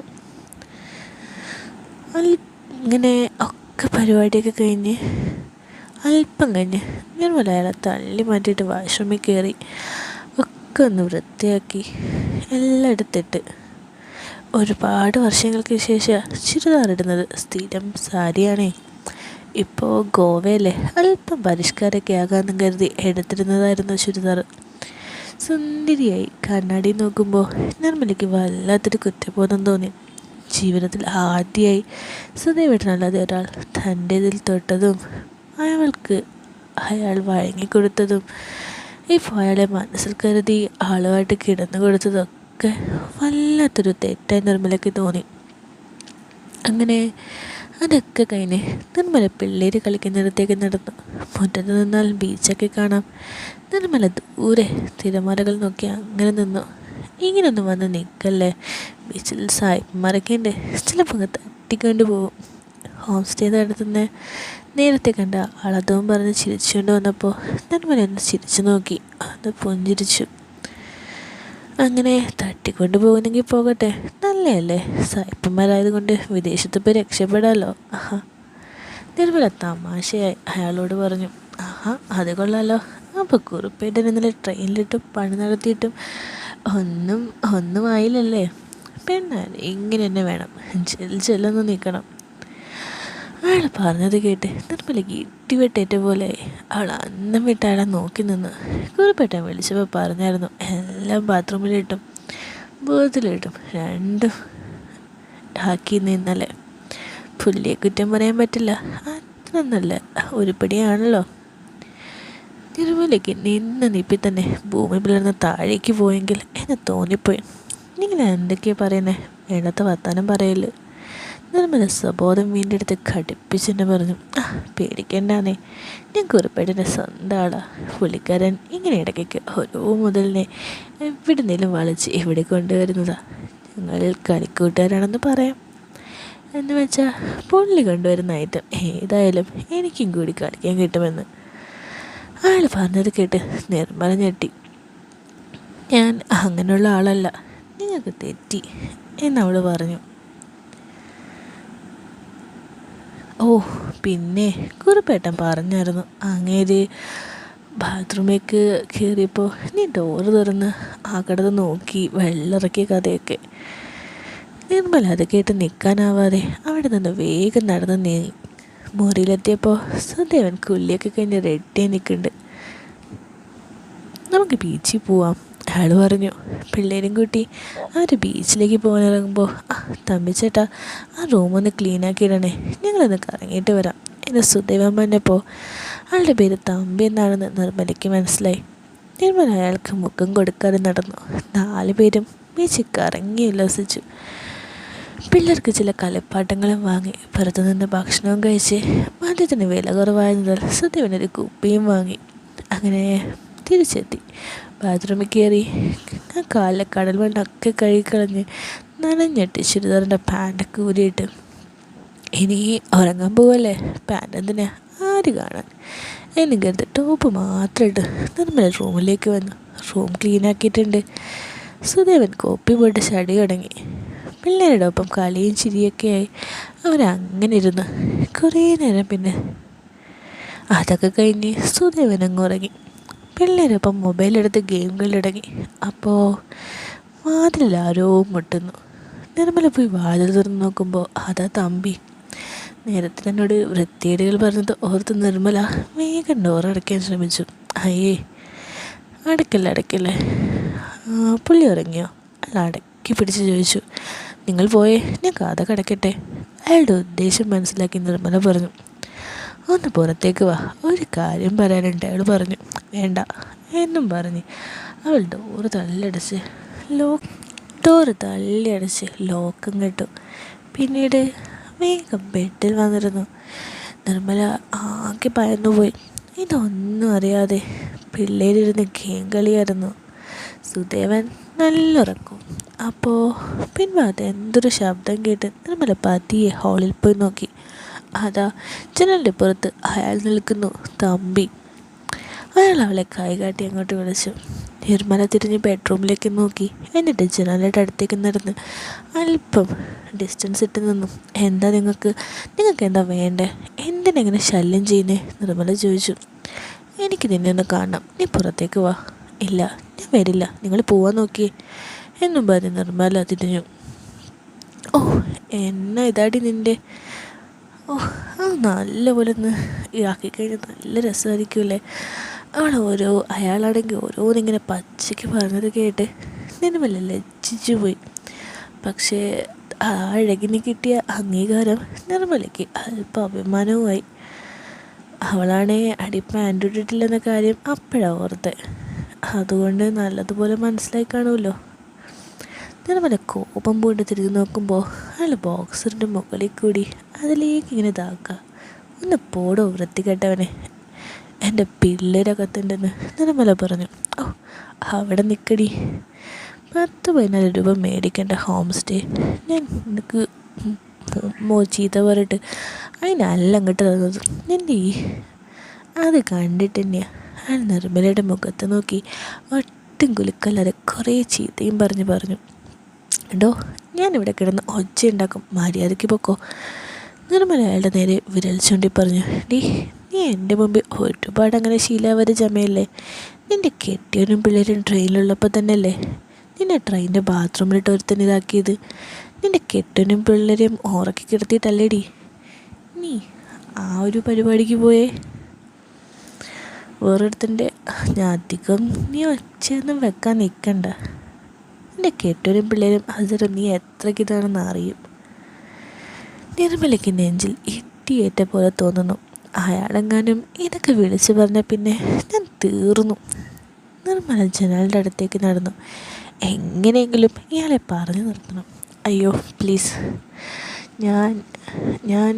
ഇങ്ങനെ ഒക്കെ പരിപാടിയൊക്കെ കഴിഞ്ഞ് അല്പം കഴിഞ്ഞ് നിർമ്മല അയാളെ തള്ളി മാറ്റിയിട്ട് വാഷ്റൂമിൽ കയറി ഒക്കെ ഒന്ന് വൃത്തിയാക്കി എല്ലാം എടുത്തിട്ട്, ഒരുപാട് വർഷങ്ങൾക്ക് ശേഷം ചുരിദാറിടുന്നത്. സ്ഥിരം സാരിയാണേ. ഇപ്പോൾ ഗോവയിലെ അല്പം പരിഷ്കാരമൊക്കെ ആകാമെന്ന് കരുതി എടുത്തിരുന്നതായിരുന്നു ചുരിദാർ. സുന്ദരിയായി കണ്ണാടി നോക്കുമ്പോൾ നിർമ്മലയ്ക്ക് വല്ലാത്തൊരു കുറ്റബോധം തോന്നി. ജീവിതത്തിൽ ആദ്യമായി സുദേവേട്ടനല്ലാതെ ഒരാൾ തൻ്റേതിൽ തൊട്ടതും അയാൾ വഴങ്ങിക്കൊടുത്തതും ഇപ്പോൾ അയാളെ മനസ്സിൽ കരുതി ആളുമായിട്ട് കിടന്നു കൊടുത്തതൊക്കെ വല്ലാത്തൊരു തെറ്റായി നിർമ്മലയ്ക്ക് തോന്നി. അങ്ങനെ അതൊക്കെ കഴിഞ്ഞ് നിർമ്മല പിള്ളേർ കളിക്കുന്നിടത്തേക്ക് നടന്നു. മുറ്റത്ത് നിന്നാൽ ബീച്ചൊക്കെ കാണാം. നിർമ്മല ദൂരെ തിരമാലകൾ നോക്കി അങ്ങനെ നിന്നു. ഇങ്ങനൊന്നും വന്ന് നിൽക്കല്ലേ, ബീച്ചിൽ സായിപ്പന്മാരൊക്കെ ഉണ്ട്, ചിലപ്പോൾ തട്ടിക്കൊണ്ട് പോകും. ഹോം സ്റ്റേയുടെ അടുത്തുനിന്ന് നേരത്തെ കണ്ട ആളതും പറഞ്ഞ് ചിരിച്ചുകൊണ്ട് വന്നപ്പോൾ നിർമ്മല ഒന്ന് ചിരിച്ചു നോക്കി. അത് പുഞ്ചിരിച്ചു. അങ്ങനെ തട്ടിക്കൊണ്ട് പോകുന്നെങ്കിൽ പോകട്ടെ, നല്ലതല്ലേ, സായിപ്പന്മാരായതുകൊണ്ട് വിദേശത്ത് പോയി രക്ഷപ്പെടാമല്ലോ. നിർമ്മല തമാശയായി അയാളോട് പറഞ്ഞു. അത് കൊള്ളാലോ. അപ്പോൾ കുറുപ്പേട്ടൻ ഇന്നലെ ട്രെയിനിലിട്ടും പണി നടത്തിയിട്ടും ഒന്നും ആയില്ലല്ലേ. പെണ്ണാൽ ഇങ്ങനെ തന്നെ വേണം, ചെല്ലൊന്ന് നിൽക്കണം. അയാൾ പറഞ്ഞത് കേട്ട് നിർമ്മലയ്ക്ക് ഇടിവെട്ടേറ്റ പോലെ അവൾ അന്നം വിട്ട് അയാളെ നോക്കി നിന്ന്. കുറുപ്പേട്ടൻ വിളിച്ചപ്പോൾ പറഞ്ഞായിരുന്നു, എല്ലാം ബാത്റൂമിലിട്ടും ബോധത്തിലിട്ടും രണ്ടും ആക്കി ഇന്നലെ. പുള്ളിയെ കുറ്റം പറയാൻ പറ്റില്ല, അത്ര നല്ല ഉരുപ്പടിയാണല്ലോ. നിർമ്മലയ്ക്ക് നിന്ന് നിപ്പി തന്നെ ഭൂമി പിളർന്ന് താഴേക്ക് പോയെങ്കിൽ എന്ന് തോന്നിപ്പോയി. നിങ്ങൾ എന്തൊക്കെയാണ് പറയുന്നത്, വേണ്ടാത്ത വർത്താനം പറയല്. നിർമ്മല സ്വബോധം വീണ്ടെടുത്ത് ഘടിപ്പിച്ചെന്നെ പറഞ്ഞു, പേടിക്കണ്ടാന്നേ, ഞാൻ കുറിപ്പേട്ടൻ്റെ സ്വന്തം ആളാ. പുള്ളിക്കാരൻ ഇങ്ങനെ ഇടയ്ക്കൊക്കെ ഓരോ മുതലിനെ എവിടുന്നേലും വളച്ച് ഇവിടെ കൊണ്ടുവരുന്നതാ. ഞങ്ങൾ കളിക്കൂട്ടുകാരാണെന്ന് പറയാം. എന്ന് വെച്ചാൽ പുള്ളി കൊണ്ടുവരുന്ന ഐറ്റം ഏതായാലും എനിക്കും കൂടി കളിക്കാൻ കിട്ടുമെന്ന്. അയാൾ പറഞ്ഞത് കേട്ട് നിർമ്മല ഞെട്ടി. ഞാൻ അങ്ങനെയുള്ള ആളല്ല, നിങ്ങൾക്ക് തെറ്റി എന്നവൾ പറഞ്ഞു. ഓ പിന്നെ കുറിപ്പേട്ടൻ പറഞ്ഞായിരുന്നു, അങ്ങേര് ബാത്റൂമിലേക്ക് കയറിയപ്പോൾ നീ ഡോറ് തുറന്ന് ആ കടന്ന് നോക്കി വെള്ളമിറക്കിയ കഥയൊക്കെ. നിർമ്മല അത് കേട്ട് നിൽക്കാനാവാതെ അവിടെ നിന്ന് വേഗം നടന്ന് നീങ്ങി. മുറിയിലെത്തിയപ്പോൾ സുദേവൻ കുള്ളിയൊക്കെ കഴിഞ്ഞ് റെഡി നിൽക്കുന്നുണ്ട്. നമുക്ക് ബീച്ചിൽ പോവാം, അയാൾ പറഞ്ഞു. പിള്ളേരും കൂട്ടി അവർ ബീച്ചിലേക്ക് പോകാനിറങ്ങുമ്പോൾ, തമ്പിച്ചേട്ടാ ആ റൂമൊന്ന് ക്ലീനാക്കി ഇടണേ, ഞങ്ങളൊന്ന് കറങ്ങിയിട്ട് വരാം എന്ന് സുദേവൻ പറഞ്ഞപ്പോൾ അയാളുടെ പേര് തമ്പി എന്നാണെന്ന് നിർമ്മലയ്ക്ക് മനസ്സിലായി. നിർമ്മല അയാൾക്ക് മുഖം കൊടുക്കാതെ നടന്നു. 4 പേരും ബീച്ചിൽ കറങ്ങി ഉല്ലസിച്ചു. പിള്ളേർക്ക് ചില കളിപ്പാട്ടങ്ങളും വാങ്ങി പുറത്തുനിന്ന് ഭക്ഷണവും കഴിച്ച് മദ്യത്തിന് വില കുറവായതിനാൽ സുദേവനൊരു കുപ്പിയും വാങ്ങി. അങ്ങനെ തിരിച്ചെത്തി. ബാത്റൂമിൽ കയറി കാലിലെ കടൽ മണ്ണൊക്കെ കഴുകിക്കളഞ്ഞ് നനഞ്ഞിട്ട് ചുരിദാറിൻ്റെ പാൻറ്റൊക്കെ ഊരിയിട്ട്, ഇനി ഉറങ്ങാൻ പോവല്ലേ, പാൻറ്റ് എന്തിനാ, ആര് കാണാൻ എന്നും കരുതി ടോപ്പ് മാത്രം ഇട്ട് നിർമ്മല റൂമിലേക്ക് വന്നു. റൂം ക്ലീനാക്കിയിട്ടുണ്ട്. സുദേവൻ കോപ്പി പോയിട്ട് ചടി തുടങ്ങി. പിള്ളേരുടെ ഒപ്പം കളിയും ചിരിയൊക്കെയായി അവരങ്ങനെ ഇരുന്ന് കുറേ നേരം. പിന്നെ അതൊക്കെ കഴിഞ്ഞ് സുദേവൻ അങ്ങ് ഉറങ്ങി. പിള്ളേരൊപ്പം മൊബൈലെടുത്ത് ഗെയിം കളിയിടങ്ങി. അപ്പോൾ വാതിലിൽ ആരോ മുട്ടുന്നു. നിർമ്മല പോയി വാതിൽ തുറന്ന് നോക്കുമ്പോൾ അതാ തമ്പി. നേരത്തെ എന്നോട് വൃത്തികേടുകൾ പറഞ്ഞത് ഓർത്ത് നിർമ്മല വേഗം ഡോറടയ്ക്കാൻ ശ്രമിച്ചു. അയ്യേ, അടയ്ക്കല്ലേ. പുള്ളി ഉറങ്ങിയോ? അല്ല, അടക്കി പിടിച്ച് ചോദിച്ചു. നിങ്ങൾ പോയേ, ഞാൻ കഥ കടക്കട്ടെ. അയാളുടെ ഉദ്ദേശം മനസ്സിലാക്കി നിർമ്മല പറഞ്ഞു. ഒന്ന് പുറത്തേക്ക് വാ, ഒരു കാര്യം പറയാനുണ്ട്, അയാൾ പറഞ്ഞു. വേണ്ട എന്നും പറഞ്ഞ് അവൾ ഡോറ് തള്ളിയടച്ച് ലോക്കം കെട്ടു. പിന്നീട് വേഗം ബെഡിൽ വന്നിരുന്നു. നിർമ്മല ആകെ ഭയന്നുപോയി. ഇതൊന്നും അറിയാതെ പിള്ളേരിരുന്ന് ഗെയിം കളിയായിരുന്നു. സുദേവൻ നല്ല ഉറക്കും. അപ്പോൾ പിൻഭാഗത്ത് എന്തൊരു ശബ്ദം കേട്ട് നിർമ്മല പതിയെ ഹാളിൽ പോയി നോക്കി. അതാ ജനലിൻ്റെ പുറത്ത് അയാൾ നിൽക്കുന്നു, തമ്പി. അയാൾ അവളെ കൈകാട്ടി അങ്ങോട്ട് വിളിച്ചു. നിർമ്മല തിരിഞ്ഞ് ബെഡ്റൂമിലേക്ക് നോക്കി. എന്നിട്ട് ജനാലയുടെ അടുത്തേക്ക് നടന്ന് അല്പം ഡിസ്റ്റൻസ് ഇട്ട് നിന്നു. എന്താ നിങ്ങൾക്ക് എന്താ വേണ്ടേ? എന്തിനെങ്ങനെ ശല്യം ചെയ്യുന്നേ? നിർമ്മല ചോദിച്ചു. എനിക്ക് നിന്നെ ഒന്ന് കാണണം, നീ പുറത്തേക്ക് വാ. ഇല്ല, ഞാൻ വരില്ല, നിങ്ങൾ പോവാൻ നോക്കിയേ എന്നും പറഞ്ഞ് നിർമ്മല തിരിഞ്ഞു. ഓ, എന്നാ ഇതാടി നിൻ്റെ? ഓ, അത് നല്ലപോലെ ഒന്ന് ആക്കിക്കഴിഞ്ഞാൽ നല്ല രസമായിരിക്കുമല്ലേ? അയാളാണെങ്കിൽ ഓരോന്നിങ്ങനെ പച്ചയ്ക്ക് പറഞ്ഞത് കേട്ട് നിർമ്മല ലജ്ജിച്ചു പോയി. പക്ഷേ ആ അഴകിന് കിട്ടിയ അംഗീകാരം നിർമ്മലയ്ക്ക് അല്പം അഭിമാനവുമായി. അവളാണേ അടി പാൻറ് ഇട്ടിട്ടില്ലെന്ന കാര്യം അപ്പോഴാണ് ഓർത്തെ. അതുകൊണ്ട് നല്ലതുപോലെ മനസ്സിലായി കാണുമല്ലോ. നിർമ്മല കോപം പൂണ്ട് തിരിഞ്ഞു നോക്കുമ്പോൾ അയാൾ ബോക്സറിൻ്റെ മുകളിൽ കൂടി അതിലേക്ക് ഇങ്ങനെ ഇതാക്കുക. ഒന്ന് പോടോ വൃത്തികെട്ടവനെ, എൻ്റെ പിള്ളേരകത്തുണ്ടെന്ന് നിർമ്മല പറഞ്ഞു. ഓ, അവിടെ നിൽക്കടി, 10-14 രൂപ മേടിക്കേണ്ട ഹോം സ്റ്റേ ഞാൻ നിനക്ക് ചീത്ത പറഞ്ഞിട്ട് അതിനല്ല അങ്ങോട്ട് തന്നത് നിൻ്റെ അത് കണ്ടിട്ട് തന്നെയാണ്. അയാൾ നിർമ്മലയുടെ മുഖത്ത് നോക്കി ഒട്ടും കുലുക്കല്ലാതെ കുറേ ചീത്തയും പറഞ്ഞു. എടോ, ഞാനിവിടെ കിടന്ന് ഒച്ചയുണ്ടാക്കും, മര്യാദയ്ക്ക് പൊക്കോ. നിർമ്മല അയാളുടെ നേരെ വിരൽ ചൂണ്ടി പറഞ്ഞു. നീ എൻ്റെ മുമ്പിൽ ഒരുപാട് അങ്ങനെ ശീലാവരെ ജമയല്ലേ? നിൻ്റെ കെട്ടിയവരും പിള്ളേരും ട്രെയിനിലുള്ളപ്പോൾ തന്നെയല്ലേ നിന്നെ ട്രെയിനിൻ്റെ ബാത്റൂമിലിട്ട് ഒരുത്തന്നെ ഇതാക്കിയത്? നിൻ്റെ കെട്ടിയവനും പിള്ളേരെയും ഉറക്കി കിടത്തിയിട്ടല്ലേടി നീ ആ ഒരു പരിപാടിക്ക് പോയേ? വേറൊരുത്തൻ്റെ അധികം നീ ഒച്ചയൊന്നും വെക്കാൻ നിൽക്കണ്ട. എൻ്റെ കെട്ടിയവരും പിള്ളേരും അതിലും നീ എത്രയ്ക്ക് ഇതാണെന്ന് അറിയും. നിർമ്മലയ്ക്ക് നെഞ്ചിൽ ഇട്ടിയേറ്റ പോലെ തോന്നുന്നു. അയാളെങ്ങാനും ഇതൊക്കെ വിളിച്ചു പറഞ്ഞ പിന്നെ ഞാൻ തീർന്നു. നിർമ്മല ജനാലിൻ്റെ അടുത്തേക്ക് നടന്നു. എങ്ങനെയെങ്കിലും ഇയാളെ പറഞ്ഞു നിർത്തണം. അയ്യോ പ്ലീസ്, ഞാൻ ഞാൻ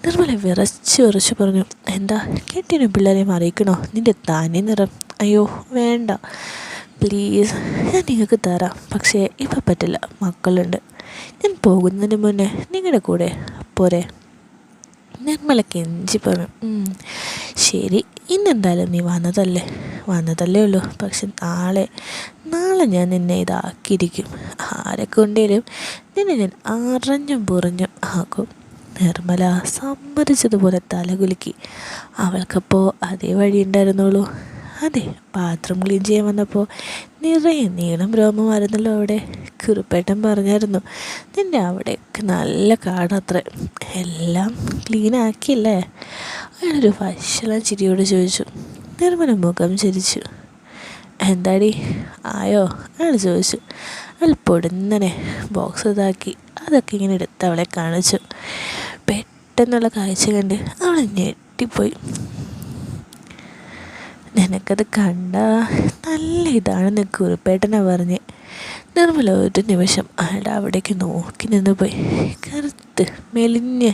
നിർമ്മല വിറച്ച് പറഞ്ഞു. എന്താ കെട്ടിനും പിള്ളേരെയും അറിയിക്കണോ? നിൻ്റെ തനി നിറം. അയ്യോ വേണ്ട പ്ലീസ്, ഞാൻ നിങ്ങൾക്ക് തരാം, പക്ഷേ ഇപ്പം പറ്റില്ല, മക്കളുണ്ട്. ഞാൻ പോകുന്നതിന് മുന്നേ നിങ്ങളുടെ കൂടെ പോരെ? നിർമ്മല കെഞ്ചി പറഞ്ഞു. ശരി, ഇന്നെന്തായാലും നീ വന്നതല്ലേ ഉള്ളൂ. പക്ഷെ നാളെ ഞാൻ നിന്നെ ഇതാക്കിയിരിക്കും. ആരെ കൊണ്ടേലും നിന്നെ ഞാൻ അറിഞ്ഞും പുറഞ്ഞും ആക്കും. നിർമ്മല സമ്മതിച്ചതുപോലെ തലകുലുക്കി. അവൾക്കപ്പോൾ അതേ വഴി ഉണ്ടായിരുന്നുള്ളൂ. അതെ, ബാത്റൂം ക്ലീൻ ചെയ്യാൻ വന്നപ്പോൾ നിറയെ നീളം രോമമായിരുന്നല്ലോ അവിടെ. കുറുപ്പേട്ടൻ പറഞ്ഞായിരുന്നു നിൻ്റെ അവിടെയൊക്കെ നല്ല കാടത്രേ. എല്ലാം ക്ലീൻ ആക്കിയില്ലേ? അയാളൊരു വശല ചിരിയോട് ചോദിച്ചു. നിർമ്മല മുഖം ചിരിച്ചു. എന്താടി ആയോ? അയാൾ ചോദിച്ചു. അയാൾ പൊടുന്നനെ ബോക്സ് ഇതാക്കി അതൊക്കെ ഇങ്ങനെ എടുത്ത് അവളെ കാണിച്ചു. പെട്ടെന്നുള്ള കാഴ്ച കണ്ട് അവൾ ഞെട്ടിപ്പോയി. നിനക്കത് കണ്ട നല്ല ഇതാണെന്ന് കുറുപ്പേട്ടനാ പറഞ്ഞ്. നിർമ്മല ഒരു നിമിഷം അയാളുടെ അവിടേക്ക് നോക്കി നിന്ന് പോയി. കറുത്ത് മെലിഞ്ഞ്,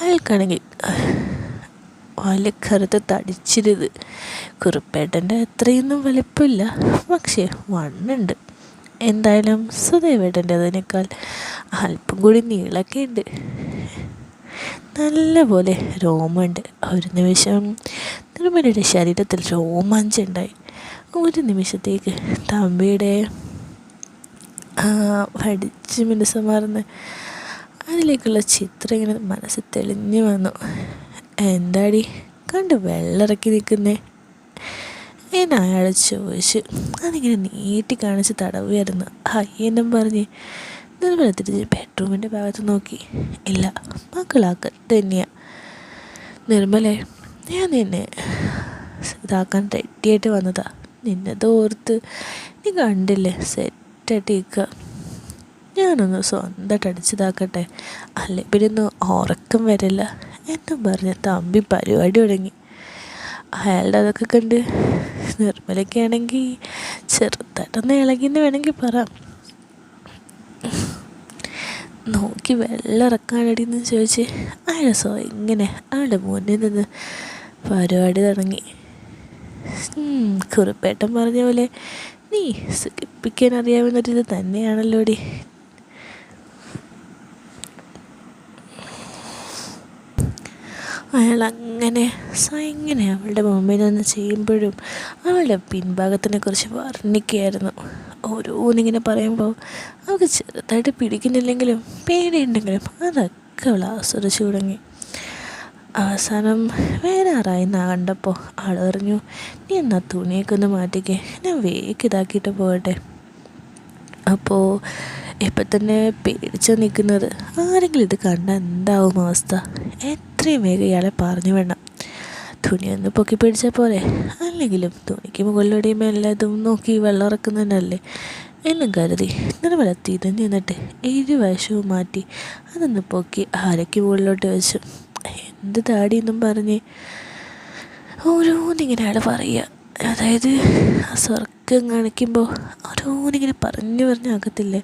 അയാൾക്കാണെങ്കിൽ വലിയ കറുത്ത് തടിച്ചിരുത്. കുറുപ്പേട്ടൻ്റെ അത്രയൊന്നും വലിപ്പമില്ല, പക്ഷേ വണ്ണുണ്ട്. എന്തായാലും സുധേവേട്ടൻ്റെ അതിനേക്കാൾ അല്പം കൂടി നീളമൊക്കെ ഉണ്ട്. നല്ലപോലെ രോമമുണ്ട്. ഒരു നിമിഷം നിർമ്മലയുടെ ശരീരത്തിൽ രോമാഞ്ചുണ്ടായി. ഒരു നിമിഷത്തേക്ക് തമ്പിയുടെ വടിച്ച് മിനുസമാർന്ന് അതിലേക്കുള്ള ചിത്രം ഇങ്ങനെ മനസ്സിൽ തെളിഞ്ഞു വന്നു. എന്താടി കണ്ട് വെള്ളമിറക്കി നിൽക്കുന്നേ എന്ന് അയാൾ ചോദിച്ചു. അതിങ്ങനെ നീട്ടി കാണിച്ച് തടവുമായിരുന്നു. എന്നും പറഞ്ഞ് നിർമ്മല തിരിച്ച് ബെഡ്റൂമിൻ്റെ ഭാഗത്ത് നോക്കി. ഇല്ല, മക്കളാക്കത്ത് തന്നെയാണ്. നിർമ്മലെ, ഞാൻ നിന്നെ ഇതാക്കാൻ റെഡിയായിട്ട് വന്നതാ. നിന്നത് ഓർത്ത് നീ കണ്ടില്ലേ സെറ്റായിട്ട് നിൽക്കുക. ഞാനൊന്ന് സ്വന്തമായിട്ട് അടിച്ചതാക്കട്ടെ, അല്ലെ പിന്നെ ഒന്നും ഉറക്കം വരില്ല എന്നും പറഞ്ഞ് തമ്പി പരിപാടി തുടങ്ങി. അയാളുടെ അതൊക്കെ കണ്ട് നിർമ്മലയ്ക്കാണെങ്കിൽ ചെറുതായിട്ടൊന്ന് ഇളകിന്ന് വേണമെങ്കിൽ പറയാം. നോക്കി വെള്ളമിറക്കാനടിയെന്ന് ചോദിച്ച് അയാൾ ഇങ്ങനെ അവളുടെ മുന്നിൽ നിന്ന് പരിപാടി തുടങ്ങി. കുറുപ്പേട്ടൻ പറഞ്ഞ പോലെ നീ സുഖിപ്പിക്കാൻ അറിയാവുന്നൊരിത് തന്നെയാണല്ലോടി. അയാൾ അങ്ങനെ ഇങ്ങനെ അവളുടെ മുമ്പിൽ നിന്ന് ചെയ്യുമ്പോഴും അവളുടെ പിൻഭാഗത്തിനെ കുറിച്ച് വർണ്ണിക്കുകയായിരുന്നു. ഓരോന്നിങ്ങനെ പറയുമ്പോൾ അവൾക്ക് ചെറുതായിട്ട് പിടിക്കുന്നില്ലെങ്കിലും പേടിയുണ്ടെങ്കിലും അതൊക്കെ അവൾ ആസ്വദിച്ചു തുടങ്ങി. അവസാനം വേറാറായി കണ്ടപ്പോൾ ആൾ പറഞ്ഞു, നീ എന്നാ തുണിയൊക്കെ ഒന്ന് മാറ്റിക്കേ, ഞാൻ വേഗം ഇതാക്കിയിട്ട് പോകട്ടെ. അപ്പോൾ ഇപ്പം തന്നെ പേടിച്ച് നിൽക്കുന്നത്. ആരെങ്കിലും ഇത് കണ്ടാൽ എന്താവും അവസ്ഥ? എത്രയും വേഗം ഇയാളെ പറഞ്ഞു വേണം. തുണിയൊന്ന് പൊക്കി പിടിച്ചാൽ പോലെ, അല്ലെങ്കിലും തുണിക്ക് മുകളിലൂടെയും എല്ലാതും നോക്കി വെള്ളം ഇറക്കുന്നതല്ലേ എന്നും കരുതി നിർമ്മല തിരിഞ്ഞ് നിന്നിട്ട് ഇരുവശവും മാറ്റി അതൊന്ന് പൊക്കി അരയ്ക്ക് മുകളിലോട്ട് വെച്ചു. എന്ത് താടിയെന്നും പറഞ്ഞ് ഓരോന്നിങ്ങനെ അയാൾ പറയുക. അതായത് ആ സ്വർഗം കാണിക്കുമ്പോൾ ഓരോന്നിങ്ങനെ പറഞ്ഞാകത്തില്ലേ,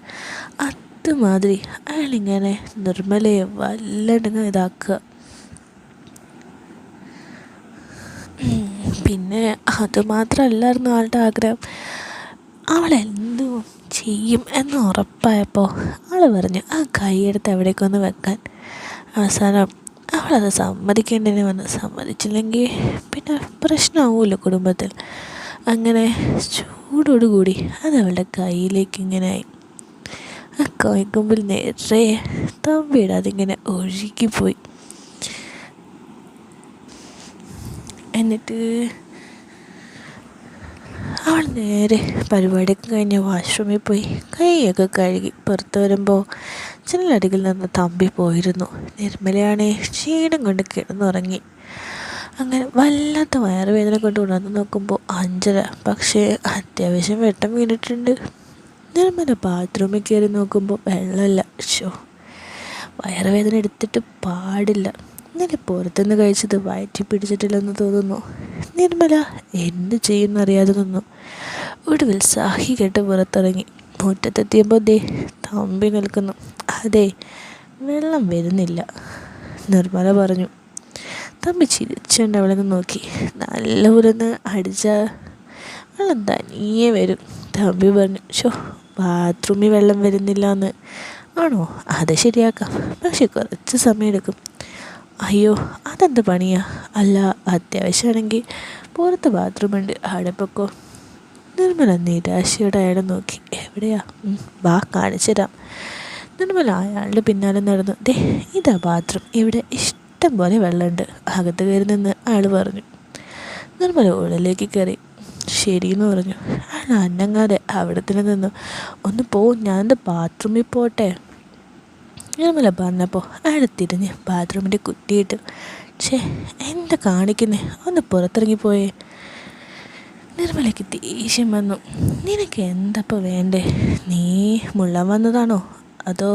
അതുമാതിരി അയാളിങ്ങനെ നിർമ്മലയെ വല്ലടങ്ങ് ഇതാക്കുക. പിന്നെ അതുമാത്രമല്ലായിരുന്നു ആളുടെ ആഗ്രഹം. അവളെന്തും ചെയ്യും എന്ന് ഉറപ്പായപ്പോൾ ആൾ പറഞ്ഞു ആ കൈയെടുത്ത് എവിടേക്കൊന്ന് വെക്കാൻ. അവസാനം അവളത് സമ്മതിക്കേണ്ടതിന് വന്ന്. സമ്മതിച്ചില്ലെങ്കിൽ പിന്നെ പ്രശ്നമാവുമല്ലോ കുടുംബത്തിൽ. അങ്ങനെ ചൂടോടുകൂടി അത് അവളുടെ കയ്യിലേക്ക് ഇങ്ങനെ ആയി. ആ കൈക്കൊമ്പിൽ നിറയെ തമ്പിയുടെ അതിങ്ങനെ ഒഴുകിപ്പോയി. എന്നിട്ട് അവൾ നേരെ പരിപാടിയൊക്കെ കഴിഞ്ഞ് വാഷ്റൂമിൽ പോയി കൈയൊക്കെ കഴുകി പുറത്ത് വരുമ്പോൾ ജനലടിയിൽ നിന്ന് തമ്പി പോയിരുന്നു. നിർമ്മലയാണെ ക്ഷീണം കൊണ്ട് കിടന്നുറങ്ങി. അങ്ങനെ വല്ലാത്ത വയറുവേദന കൊണ്ട് ഉണർന്ന് നോക്കുമ്പോൾ 5:30. പക്ഷേ അത്യാവശ്യം വെട്ടം വീണിട്ടുണ്ട്. നിർമ്മല ബാത്റൂമിൽ കയറി നോക്കുമ്പോൾ വെള്ളമില്ല. വയറുവേദന എടുത്തിട്ട് പാടില്ല. ഇന്നലെ പുറത്തുനിന്ന് കഴിച്ചത് വയറ്റി പിടിച്ചിട്ടില്ലെന്ന് തോന്നുന്നു. നിർമ്മല എന്ത് ചെയ്യുന്നറിയാതെ നിന്നു. ഒടുവിൽ സാഹി കേട്ട് പുറത്തിറങ്ങി. മുറ്റത്തെത്തിയപ്പോൾ ദേ തമ്പി നിൽക്കുന്നു. അതെ, വെള്ളം വരുന്നില്ല, നിർമ്മല പറഞ്ഞു. തമ്പി ചിരിച്ചുകൊണ്ട് അവളെ നോക്കി. നല്ലപോലെ ഒന്ന് അടിച്ചാൽ വെള്ളം തനിയെ വരും, തമ്പി പറഞ്ഞു. ബാത്റൂമിൽ വെള്ളം വരുന്നില്ല എന്ന് ആണോ? അത് ശരിയാക്കാം, പക്ഷെ കുറച്ച് സമയമെടുക്കും. അയ്യോ, അതെന്ത് പണിയാ? അല്ല, അത്യാവശ്യമാണെങ്കിൽ പുറത്ത് ബാത്റൂമുണ്ട്, അവിടെ പൊക്കോ. നിർമ്മല നിരാശയോടെ അയാളെ നോക്കി. എവിടെയാ? വാ, കാണിച്ചു തരാം. നിർമ്മല അയാളുടെ പിന്നാലെ നടന്നു. ദേ, ഇതാ ബാത്റൂം, ഇവിടെ ഇഷ്ടം പോലെ വെള്ളമുണ്ട്, അകത്ത് കയറി നിന്ന് അയാൾ പറഞ്ഞു. നിർമ്മല ഉള്ളിലേക്ക് കയറി. ശരിയെന്ന് പറഞ്ഞു. അയാൾ അനങ്ങാതെ അവിടെ തന്നെ നിന്നു. ഒന്ന് ഞാനെന്താ ബാത്റൂമിൽ പോട്ടെ. നിർമ്മല പറഞ്ഞപ്പോൾ അയാൾ തിരിഞ്ഞ് ബാത്റൂമിൻ്റെ കുറ്റിയിട്ടു. എന്താ കാണിക്കുന്നേ? ഒന്ന് പുറത്തിറങ്ങിപ്പോയേ. നിർമ്മലയ്ക്ക് ദേഷ്യം വന്നു. നിനക്ക് എന്തപ്പോൾ വേണ്ടേ? നീ മുള്ളാൻ വന്നതാണോ അതോ?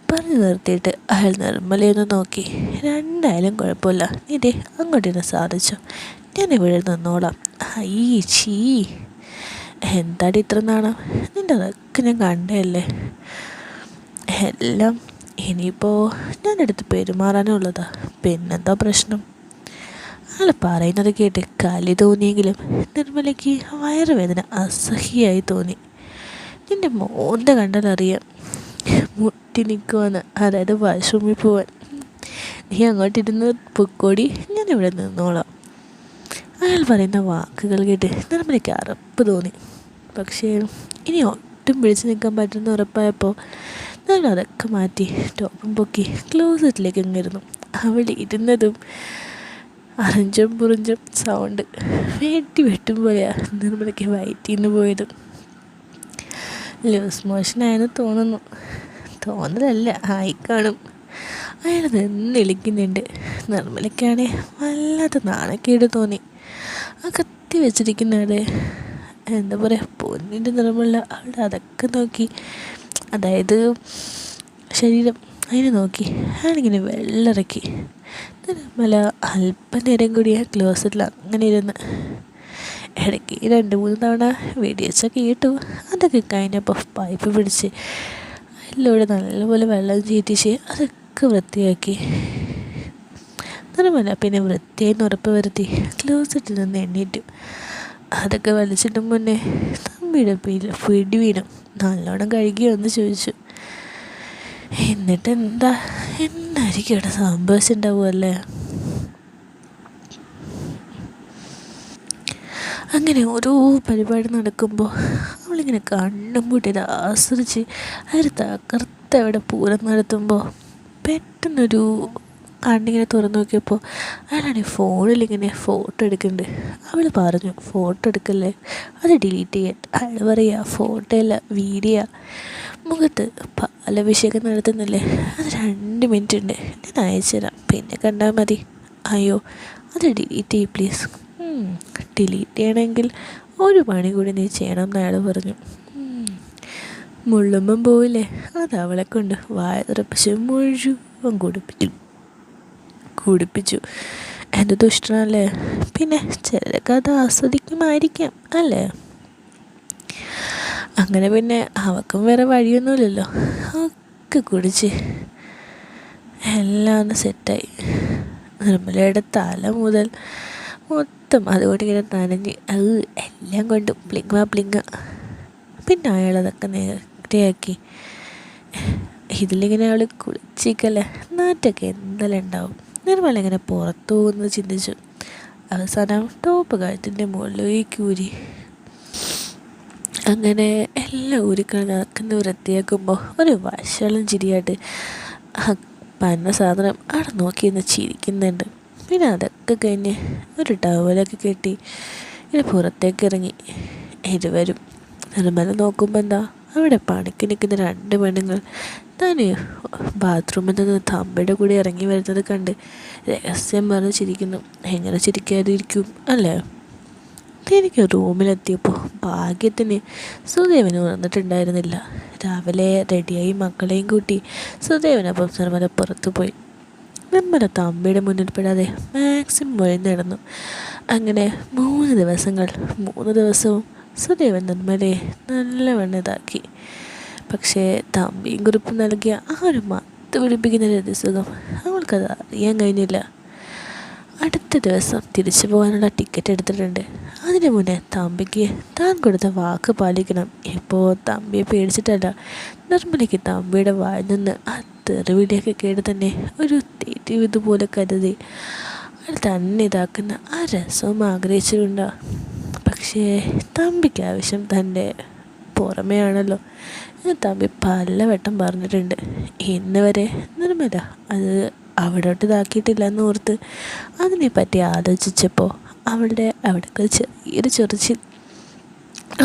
പറഞ്ഞു നിർത്തിയിട്ട് അയാൾ നിർമ്മലയൊന്ന് നോക്കി. രണ്ടായാലും കുഴപ്പമില്ല, നീ ദേ അങ്ങോട്ടിരുന്ന് സാധിച്ചു, ഞാനിവിടെ നിന്നോളാം. ചീ, എന്താടി ഇത്ര നാണം? നിൻ്റെ അതൊക്കെ ഞാൻ കണ്ടല്ലേ. എല്ലാം ഇനിയിപ്പോൾ ഞാനെടുത്ത് പെരുമാറാനുള്ളതാ, പിന്നെന്താ പ്രശ്നം? ആൾ പറയുന്നത് കേട്ട് കലി തോന്നിയെങ്കിലും നിർമ്മലയ്ക്ക് വയറുവേദന അസഹ്യമായി തോന്നി. നിൻ്റെ മോന്ത കണ്ടാലറിയാം മുട്ടി നിൽക്കുവാന്ന്, അതായത് വാഷ്റൂമിൽ പോവാൻ. നീ അങ്ങോട്ടിരുന്ന് പൊക്കോടി, ഞാനിവിടെ നിന്നോളാം. അയാൾ പറയുന്ന വാക്കുകൾ കേട്ട് നിർമ്മലയ്ക്ക് അറപ്പ് തോന്നി. പക്ഷേ ഇനി ഒട്ടും പിടിച്ചു നിൽക്കാൻ പറ്റുന്ന ഉറപ്പായപ്പോൾ ഞാൻ അതൊക്കെ മാറ്റി ടോപ്പും പൊക്കി ക്ലോസറ്റിലേക്ക് ഇങ്ങിരുന്നു. അവിടെ ഇരുന്നതും അറഞ്ചും പുറിഞ്ചും സൗണ്ട് വെട്ടും പോലെയാണ് നിർമ്മലയ്ക്ക് വയറ്റിന്ന് പോയതും. ലൂസ് മോഷനായെന്ന് തോന്നുന്നു. തോന്നലല്ല, ആയിക്കാണും. അയാൾ നിന്നിളിക്കുന്നുണ്ട്. നിർമ്മലയ്ക്കാണെ വല്ലാത്ത നാണക്കേട് തോന്നി. ആ കത്തി വെച്ചിരിക്കുന്നവിടെ എന്താ പറയുക, പൊന്നിൻ്റെ നിറമുള്ള അവിടെ അതൊക്കെ നോക്കി, അതായത് ശരീരം, അതിനെ നോക്കി അയാളിങ്ങനെ വെള്ളമിറക്കി. നിർമ്മല അല്പനേരം കൂടി ആ ക്ലോസറ്റിൽ അങ്ങനെ ഇരുന്ന് ഇടയ്ക്ക് 2-3 തവണ വെടിവെച്ചൊക്കെ ഇട്ടു. അതൊക്കെ കഴിഞ്ഞപ്പോൾ പൈപ്പ് പിടിച്ച് അതിലൂടെ നല്ലപോലെ വെള്ളം ചീറ്റിച്ച് അതൊക്കെ വൃത്തിയാക്കി. നിർമ്മല പിന്നെ വൃത്തിയായി ഉറപ്പ് വരുത്തി ക്ലോസറ്റിൽ നിന്ന് എണ്ണീറ്റു. അതൊക്കെ വലിച്ചിട്ടും മുന്നേ തമ്പിയുടെ പിടി വീണു. നല്ലോണം കഴുകിയോ എന്ന് ചോദിച്ചു. എന്നിട്ട് എന്തായിരിക്കും ഇവിടെ സംഭവിച്ചിട്ടുണ്ടാവുമല്ലേ. അങ്ങനെ ഓരോ പരിപാടി നടക്കുമ്പോൾ അവളിങ്ങനെ കണ്ണും പൂട്ടിയത് ആസ്വദിച്ച് അതിൽ തകർത്ത് അവിടെ പൂരം നടത്തുമ്പോൾ പെട്ടെന്നൊരു കണ്ണിങ്ങനെ തുറന്നു നോക്കിയപ്പോൾ അയാളാണെങ്കിൽ ഫോണിലിങ്ങനെ ഫോട്ടോ എടുക്കുന്നുണ്ട്. അവൾ പറഞ്ഞു, ഫോട്ടോ എടുക്കല്ലേ, അത് ഡിലീറ്റ് ചെയ്യാൻ. അയാൾ പറയുക, ഫോട്ടോ അല്ല, വീഡിയോ. മുഖത്ത് പാലഭിഷേകം നടത്തുന്നില്ലേ, അത് 2 മിനിറ്റ് ഉണ്ട്, ഞാൻ അയച്ചു തരാം, പിന്നെ കണ്ടാൽ മതി. അയ്യോ, അത് ഡിലീറ്റ് ചെയ്യ് പ്ലീസ്. ഡിലീറ്റ് ചെയ്യണമെങ്കിൽ ഒരു പണി കൂടി നീ ചെയ്യണം എന്ന് അയാൾ പറഞ്ഞു. മുള്ളുമ്പം പോവില്ലേ, അത് അവളെ കൊണ്ട് വായ തുറപ്പിച്ച് മുഴുവൻ കുടിപ്പിച്ചു. എന്ത് ദുഷ്ടനല്ലേ. പിന്നെ ചിലരൊക്കെ അത് ആസ്വദിക്കുമായിരിക്കാം അല്ലേ. അങ്ങനെ പിന്നെ അവൾക്കും വേറെ വഴിയൊന്നുമില്ലല്ലോ, ഒക്കെ കുടിച്ച് എല്ലാം ഒന്ന് സെറ്റായി. നിർമ്മലയുടെ തല മുതൽ മൊത്തം അതുകൊണ്ട് ഇങ്ങനെ നനഞ്ഞ് എല്ലാം കൊണ്ട് പ്ലിങ്ങ. പിന്നെ അയാളതൊക്കെ നേരെയാക്കി. ഇതിലിങ്ങനെ അവൾ കുളിച്ചിക്കല്ലേ, നാറ്റൊക്കെ എന്തെല്ലാം ഉണ്ടാവും. നിർമ്മല ഇങ്ങനെ പുറത്തു പോകുന്നത് ചിന്തിച്ചു. അവസാനം ടോപ്പ് കഴുത്തിൻ്റെ മുകളിലേക്ക് ഊരി. അങ്ങനെ എല്ലാം ഊരിക്കളഞ്ഞ് നടക്കുന്ന വൃത്തിയാക്കുമ്പോൾ ഒരു വശളം ചിരിയായിട്ട് പന്ന സാധനം അവിടെ നോക്കിയിരുന്ന് ചിരിക്കുന്നുണ്ട്. പിന്നെ അതൊക്കെ കഴിഞ്ഞ് ഒരു ടവലൊക്കെ കെട്ടി ഇങ്ങനെ പുറത്തേക്ക് ഇറങ്ങി ഇരുവരും. നിർമ്മല നോക്കുമ്പോൾ എന്താ അവിടെ പണിക്ക് നിൽക്കുന്ന 2 പെണ്ണുങ്ങൾ താൻ ബാത്റൂമിൽ നിന്ന് തമ്പിയുടെ കൂടെ ഇറങ്ങി വരുന്നത് കണ്ട് രഹസ്യം പറഞ്ഞ് ചിരിക്കുന്നു. എങ്ങനെ ചിരിക്കാതിരിക്കും അല്ലേ. എനിക്ക് റൂമിലെത്തിയപ്പോൾ ഭാഗ്യത്തിന് സുദേവന് ഉണർന്നിട്ടുണ്ടായിരുന്നില്ല. രാവിലെ റെഡിയായി മക്കളെയും കൂട്ടി സുദേവനൊപ്പം നിർമ്മല പുറത്തു പോയി. നിർമ്മല തമ്പിയുടെ മുന്നിൽ പെടാതെ മാക്സിമം വഴി നടന്നു. അങ്ങനെ 3 ദിവസവും സുദേവൻ നിർമ്മലയെ നല്ലവണ്ണം ഇതാക്കി. പക്ഷേ തമ്പിയും കുറിപ്പ് നൽകിയ ആ ഒരു മത്ത് പിടിപ്പിക്കുന്ന രതിസുഖം അവൾക്കത് അറിയാൻ കഴിഞ്ഞില്ല. അടുത്ത ദിവസം തിരിച്ചു പോകാനുള്ള ടിക്കറ്റ് എടുത്തിട്ടുണ്ട്. അതിന് മുന്നേ തമ്പിക്ക് താൻ കൊടുത്ത വാക്ക് പാലിക്കണം. ഇപ്പോൾ തമ്പിയെ പേടിച്ചിട്ടല്ല, നിർമ്മലയ്ക്ക് തമ്പിയുടെ വായിൽ നിന്ന് ആ തെറിവിളിയൊക്കെ കേട്ട് തന്നെ ഒരു തെറ്റിവിതുപോലെ കരുതി അത് തന്നെ ഇതാക്കുന്ന ആ രസവും ആഗ്രഹിച്ചിട്ടുണ്ടോ. പക്ഷേ തമ്പിക്ക് ആവശ്യം തൻ്റെ പുറമെയാണല്ലോ എന്ന് തമ്പി പലവട്ടം പറഞ്ഞിട്ടുണ്ട്. ഇന്ന് വരെ നിർമ്മല അത് അവിടോട്ട് ഇതാക്കിയിട്ടില്ല എന്ന് ഓർത്ത് അതിനെപ്പറ്റി ആലോചിച്ചപ്പോൾ അവളുടെ അവിടേക്ക് ചെറിയൊരു ചൊറിച്ചിൽ.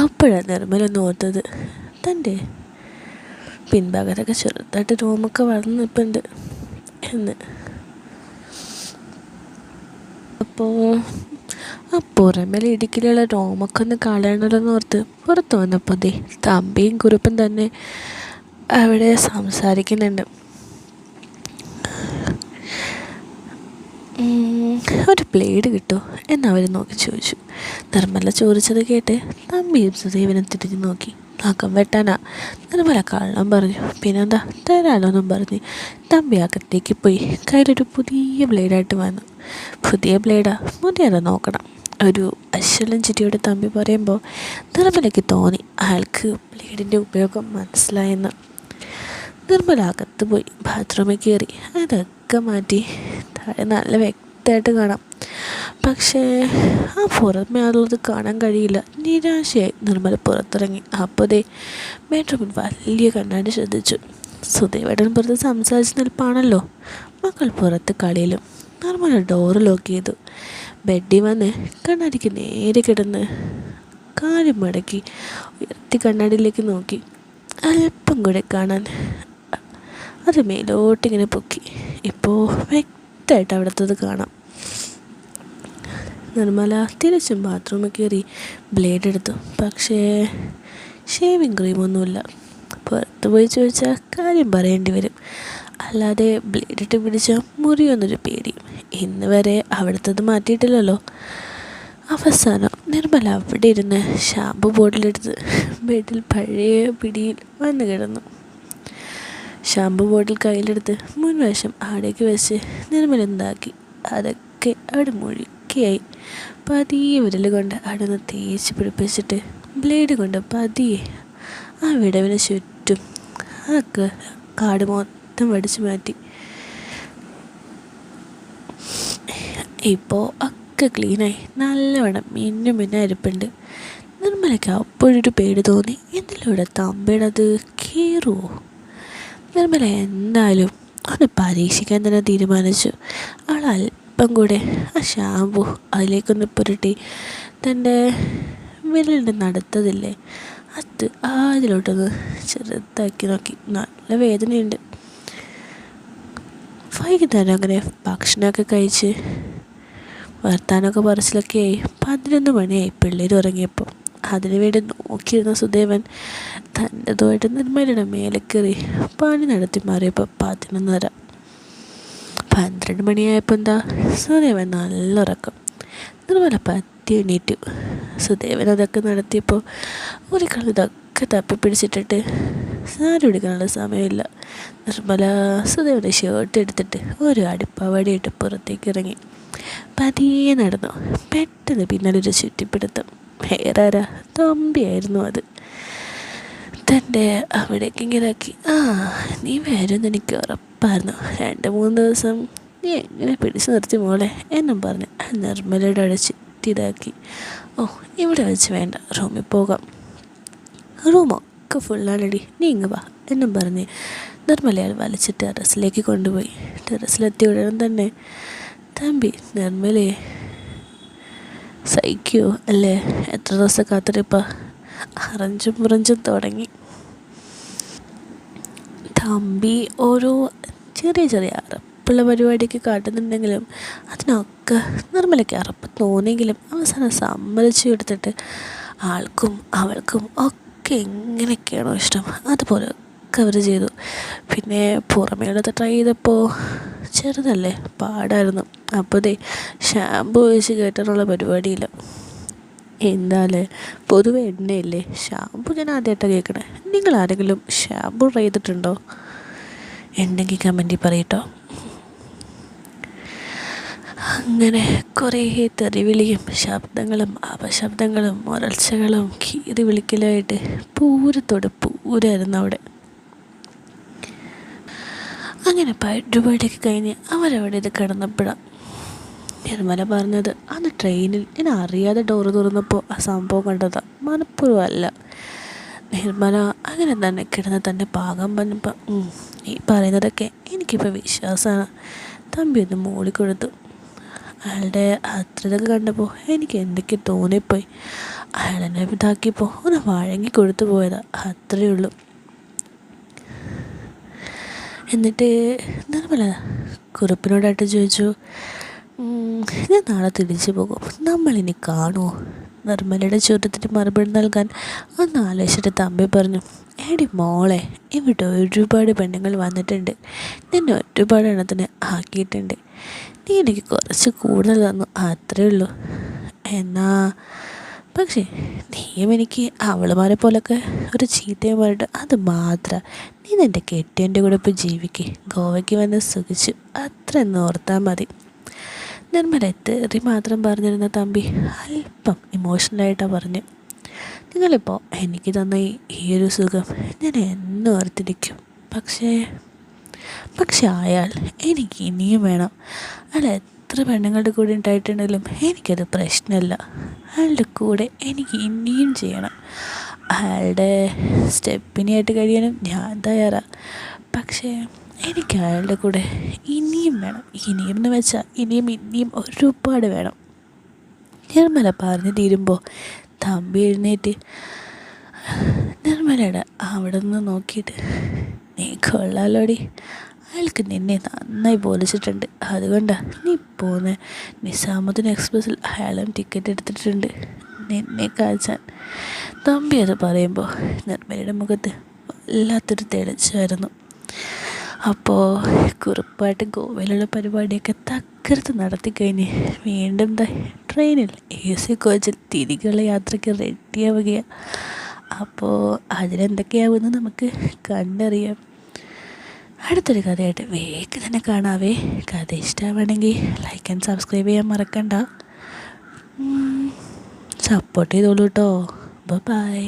അപ്പോഴാണ് നിർമ്മല ഒന്ന് ഓർത്തത് തൻ്റെ പിൻഭാഗത്തൊക്കെ ചെറുതായിട്ട് രോമൊക്കെ വളർന്നു നിൽപ്പുണ്ട് എന്ന്. അപ്പോൾ ആ പുറമേലെ ഇടുക്കിലുള്ള രോമൊക്കെ ഒന്ന് കളയണമല്ലോ എന്ന് ഓർത്ത് പുറത്ത് വന്നപ്പോൾ ദേ തമ്പിയും കുറുപ്പും തന്നെ അവിടെ സംസാരിക്കുന്നുണ്ട്. ഒരു ബ്ലേഡ് കിട്ടുമോ എന്നവർ നോക്കി ചോദിച്ചു. നിർമ്മല ചോദിച്ചത് കേട്ട് തമ്പിയും സുദേവനും തിരിഞ്ഞു നോക്കി. നഖം വെട്ടാനാ നിർമ്മല കള്ളം പറഞ്ഞു. പിന്നെന്താ തരാലോന്നും പറഞ്ഞ് തമ്പി അകത്തേക്ക് പോയി കയ്യിലൊരു പുതിയ ബ്ലേഡായിട്ട് വന്നു. പുതിയ ബ്ലേഡാ മുതിയതാ നോക്കണം, ഒരു അശ്വലം ചിരിയോടെ തമ്പി പറയുമ്പോൾ നിർമ്മലയ്ക്ക് തോന്നി അയാൾക്ക് ബ്ലേഡിൻ്റെ ഉപയോഗം മനസ്സിലായെന്ന്. നിർമ്മല അകത്ത് പോയി ബാത്റൂമിൽ കയറി അതൊക്കെ മാറ്റി താഴെ നല്ല വ്യക്തമായിട്ട് കാണാം. പക്ഷേ ആ പുറമേ ഉള്ളത് കാണാൻ കഴിയില്ല. നിരാശയായി നിർമ്മല പുറത്തിറങ്ങി. അപ്പോൾ ദേ ബെഡ്റൂമിൽ വലിയ കണ്ണാടി ശ്രദ്ധിച്ചു. സുദേവേട്ടൻ പുറത്ത് സംസാരിച്ച് നിൽപ്പാണല്ലോ. മക്കൾ പുറത്ത് കളിയിലും. നിർമ്മല ഡോറ് ലോക്ക് ചെയ്തു. ബെഡിൽ വന്ന് കണ്ണാടിക്ക് നേരെ കിടന്ന് കാലും മടക്കി ഉയർത്തി കണ്ണാടിയിലേക്ക് നോക്കി. അല്പം കൂടെ കാണാൻ അത് മേലോട്ടിങ്ങനെ പൊക്കി. ഇപ്പോൾ വ്യക്തമായിട്ട് അവിടുത്തത് കാണാം. നിർമ്മല തിരിച്ചും ബാത്റൂമിൽ കയറി ബ്ലേഡ് എടുത്തു. പക്ഷേ ഷേവിങ് ക്രീമൊന്നുമില്ല. പുറത്ത് പോയി ചോദിച്ചാൽ കാര്യം പറയേണ്ടി വരും. അല്ലാതെ ബ്ലേഡിട്ട് പിടിച്ചാൽ മുറിയൊന്നൊരു പേടിയും. ഇന്ന് വരെ അവിടുത്തത് മാറ്റിയിട്ടില്ലല്ലോ. അവസാനം നിർമ്മല അവിടെ ഇരുന്ന് ഷാമ്പു ബോട്ടിലെടുത്ത് ബെഡിൽ പഴയ പിടിയിൽ വന്ന് കിടന്നു. ഷാമ്പു ബോട്ടിൽ കയ്യിലെടുത്ത് മുൻവശം അവിടേക്ക് വെച്ച് നിർമ്മല എന്താക്കി അതൊക്കെ അവിടെ മുഴുക്കിയായി. പതിയെ വിരൽ കൊണ്ട് അവിടെ നിന്ന് തേച്ച് പിടിപ്പിച്ചിട്ട് ബ്ലേഡ് കൊണ്ട് പതിയെ ആ വിടവിന് ചുറ്റും അതൊക്കെ കാട് മൊത്തം വടിച്ചു മാറ്റി. ഇപ്പോൾ ഒക്കെ ക്ലീനായി നല്ലവണ്ണം മിന്നെ അരിപ്പുണ്ട്. നിർമ്മലയ്ക്ക് അപ്പോഴൊരു പേടി തോന്നി, എന്തിലൂടെ തമ്പിയുടെ അത് കീറുമോ. നിർമ്മല എന്തായാലും ഒന്ന് പരീക്ഷിക്കാൻ തന്നെ തീരുമാനിച്ചു. അവൾ അല്പം കൂടെ ആ ഷാമ്പു അതിലേക്കൊന്ന് പുരട്ടി തൻ്റെ വിരലിൻ്റെ നടുത്തതില്ലേ അത് അതിലോട്ടൊന്ന് ചെറുതാക്കി നോക്കി. നല്ല വേദനയുണ്ട്. വൈകുന്നേരം അങ്ങനെ ഭക്ഷണമൊക്കെ കഴിച്ച് വർത്താനമൊക്കെ പറച്ചിലൊക്കെയായി 11 മണിയായി പിള്ളേർ ഉറങ്ങിയപ്പോൾ. അതിനുവേണ്ടി നോക്കിയിരുന്ന സുദേവൻ തൻ്റെതുമായിട്ട് നിർമ്മലയുടെ മേലെ കയറി പണി നടത്തി മാറിയപ്പോൾ 11:30. 12 മണിയായപ്പോൾ എന്താ സുദേവൻ നല്ല ഉറക്കം. നിർമ്മല പറ്റി എണീറ്റു. സുദേവൻ അതൊക്കെ നടത്തിയപ്പോൾ ഒരു ഇതൊക്കെ തപ്പിപ്പിടിച്ചിട്ടിട്ട് സാരി എടുക്കാനുള്ള സമയമില്ല. നിർമ്മല സുദേവൻ്റെ ഷർട്ട് എടുത്തിട്ട് ഒരു അടിപ്പാവടിയിട്ട് പുറത്തേക്ക് ഇറങ്ങി. പതിയെ നടന്നു. പെട്ടെന്ന് പിന്നാലൊരു ചുറ്റിപ്പിടുത്തം. വേറാരാ, തമ്പിയായിരുന്നു അത്. തൻ്റെ അവിടേക്ക് ഇങ്ങനെ ആക്കി. നീ വരുമെന്ന് എനിക്ക് ഉറപ്പായിരുന്നു. 2-3 ദിവസം നീ എങ്ങനെ പിടിച്ചു നിർത്തി മോളെ എന്നും പറഞ്ഞ് നിർമ്മലയുടെ അവിടെ ചുറ്റിതാക്കി. ഇവിടെ വെച്ച് വേണ്ട, റൂമിൽ പോകാം, റൂമൊക്കെ ഫുള്ളാണടി, നീ ഇങ്ങ് വാ എന്നും പറഞ്ഞ് നിർമ്മലയാൽ വലിച്ച് ടെറസിലേക്ക് കൊണ്ടുപോയി. ടെറസിലെത്തിയ ഉടനെ തന്നെ തമ്പി നിർമ്മലയെ സഹിക്കുമോ അല്ലേ, എത്ര ദിവസം കാത്തിരിപ്പാ, അറഞ്ചും പുറഞ്ചും തുടങ്ങി. തമ്പി ഓരോ ചെറിയ അറപ്പുള്ള പരിപാടിക്ക് കാട്ടുന്നുണ്ടെങ്കിലും അതിനൊക്കെ നിർമ്മലയ്ക്ക് അറപ്പ് തോന്നിയെങ്കിലും അവസാനം സമ്മതിച്ചു കൊടുത്തിട്ട് ആൾക്കും അവൾക്കും ഒക്കെ എങ്ങനെയൊക്കെയാണോ ഇഷ്ടം അതുപോലെ ഒക്കെ അവർ ചെയ്തു. പിന്നെ പുറമേടത്ത് ട്രൈ ചെയ്തപ്പോൾ ചെറുതല്ലേ, പാടായിരുന്നു. അപ്പോൾ ഷാമ്പു ഒഴിച്ച് കയറ്റാനുള്ള പരിപാടിയില്ല. എന്താല്ലേ പൊതുവെ എണ്ണയല്ലേ, ഷാമ്പു ഞാൻ ആദ്യമായിട്ടാണ് കേൾക്കണേ. നിങ്ങൾ ആരെങ്കിലും ഷാമ്പു ട്രൈ ചെയ്തിട്ടുണ്ടോ? ഉണ്ടെങ്കിൽ കമൻറ്റിൽ പറയട്ടോ. അങ്ങനെ കുറേ തെറിവിളിയും ശബ്ദങ്ങളും അപശബ്ദങ്ങളും മുരൾച്ചകളും കീറി വിളിക്കലുമായിട്ട് പൂരമായിരുന്നു അവിടെ. അങ്ങനെ പരിപാടിയൊക്കെ കഴിഞ്ഞ് അവരവിടെ ഇത് കിടന്നപ്പോഴാണ് നിർമ്മല പറഞ്ഞത്, അന്ന് ട്രെയിനിൽ ഞാൻ അറിയാതെ ഡോറ് തുറന്നപ്പോൾ ആ സംഭവം കണ്ടതാണ്, മനഃപൂർവ്വമല്ല. നിർമ്മല അങ്ങനെ തന്നെ കിടന്ന് തന്നെ പാകം പറഞ്ഞപ്പോൾ ഈ പറയുന്നതൊക്കെ എനിക്കിപ്പോൾ വിശ്വാസമാണ്. തമ്പി ഒന്ന് മൂളിക്കൊടുത്തു. അയാളുടെ അത്രതൊക്കെ കണ്ടപ്പോൾ എനിക്ക് എന്തൊക്കെ തോന്നിപ്പോയി. അയാളെന്നെ ഇതാക്കിയപ്പോൾ ഒന്ന് വഴങ്ങി കൊടുത്തു പോയതാണ്, അത്രയേ ഉള്ളൂ. എന്നിട്ട് നിർമ്മല കുറുപ്പിനോടായിട്ട് ചോദിച്ചു, ഞാൻ നാളെ തിരിച്ചു പോകും, നമ്മളിനി കാണുമോ? നിർമ്മലയുടെ ചോദ്യത്തിന് മറുപടി നൽകാൻ ഒന്ന് ആലോചിച്ചിട്ട് തമ്പി പറഞ്ഞു, എടി മോളെ, ഇവിടെ ഒരുപാട് പെണ്ണുങ്ങൾ വന്നിട്ടുണ്ട്, നിന്നെ ഒരുപാട് എണ്ണത്തിന് ആക്കിയിട്ടുണ്ട്. നീ എനിക്ക് കുറച്ച് കൂടുതൽ തന്നു, അത്രയേ ഉള്ളൂ. പക്ഷേ നീയും എനിക്ക് അവളുമാരെ പോലൊക്കെ ഒരു ചീത്തയും പറഞ്ഞിട്ട് അത് മാത്രം. നീ നിൻ്റെ കെട്ടിയൻ്റെ കൂടെ ഇപ്പോൾ ജീവിക്ക്, ഗോവയ്ക്ക് വന്ന് സുഖിച്ചു, അത്ര എന്ന് ഓർത്താൽ മതി. നിർമ്മല തെറി മാത്രം പറഞ്ഞിരുന്ന തമ്പി അല്പം ഇമോഷണലായിട്ടാണ് പറഞ്ഞു, നിങ്ങളിപ്പോൾ എനിക്ക് തന്ന ഈ ഒരു സുഖം ഞാൻ എന്നും ഓർത്തിരിക്കും. പക്ഷേ അയാൾ എനിക്ക് ഇനിയും വേണം. അയാൾ എത്ര പെണ്ണുങ്ങളുടെ കൂടെ ഉണ്ടായിട്ടുണ്ടെങ്കിലും എനിക്കത് പ്രശ്നമല്ല. അയാളുടെ കൂടെ എനിക്ക് ഇനിയും ചെയ്യണം. അയാളുടെ സ്റ്റെപ്പിനായിട്ട് കഴിയാനും ഞാൻ തയ്യാറാണ്. പക്ഷേ എനിക്ക് അയാളുടെ കൂടെ ഇനിയും വേണം. ഇനിയും എന്ന് വെച്ചാൽ ഇനിയും ഒരുപാട് വേണം. നിർമ്മല പറഞ്ഞു തീരുമ്പോൾ തമ്പി എഴുന്നേറ്റ് നിർമ്മലയുടെ അവിടെ നിന്ന് നോക്കിയിട്ട്, നീ കൊള്ളാലോടി, അയാൾക്ക് നിന്നെ നന്നായി പോലിച്ചിട്ടുണ്ട്, അതുകൊണ്ടാണ് നീ പോകുന്നത്. നിസാമുദ്ദീൻ എക്സ്പ്രസ്സിൽ അയാളും ടിക്കറ്റ് എടുത്തിട്ടുണ്ട് നിന്നെ കാഴ്ചാൻ. തമ്പി അത് പറയുമ്പോൾ നിർമ്മലയുടെ മുഖത്ത് വല്ലാത്തൊരു തെളിച്ചായിരുന്നു. അപ്പോൾ കുറുപ്പായിട്ട് ഗോവയിലുള്ള പരിപാടിയൊക്കെ തകർത്ത് നടത്തിക്കഴിഞ്ഞ് വീണ്ടും ട്രെയിനിൽ AC കോച്ചിൽ തിരികെയുള്ള യാത്രയ്ക്ക് റെഡിയാവുകയാണ്. അപ്പോൾ അതിലെന്തൊക്കെയാവുമെന്ന് നമുക്ക് കണ്ടറിയാം. അടുത്തൊരു കഥയായിട്ട് വേഗം തന്നെ കാണാവേ. കഥ ഇഷ്ടമാണെങ്കിൽ ലൈക്ക് ആൻഡ് സബ്സ്ക്രൈബ് ചെയ്യാൻ മറക്കണ്ട. സപ്പോർട്ട് ചെയ്തോളൂ കേട്ടോ. ബൈ.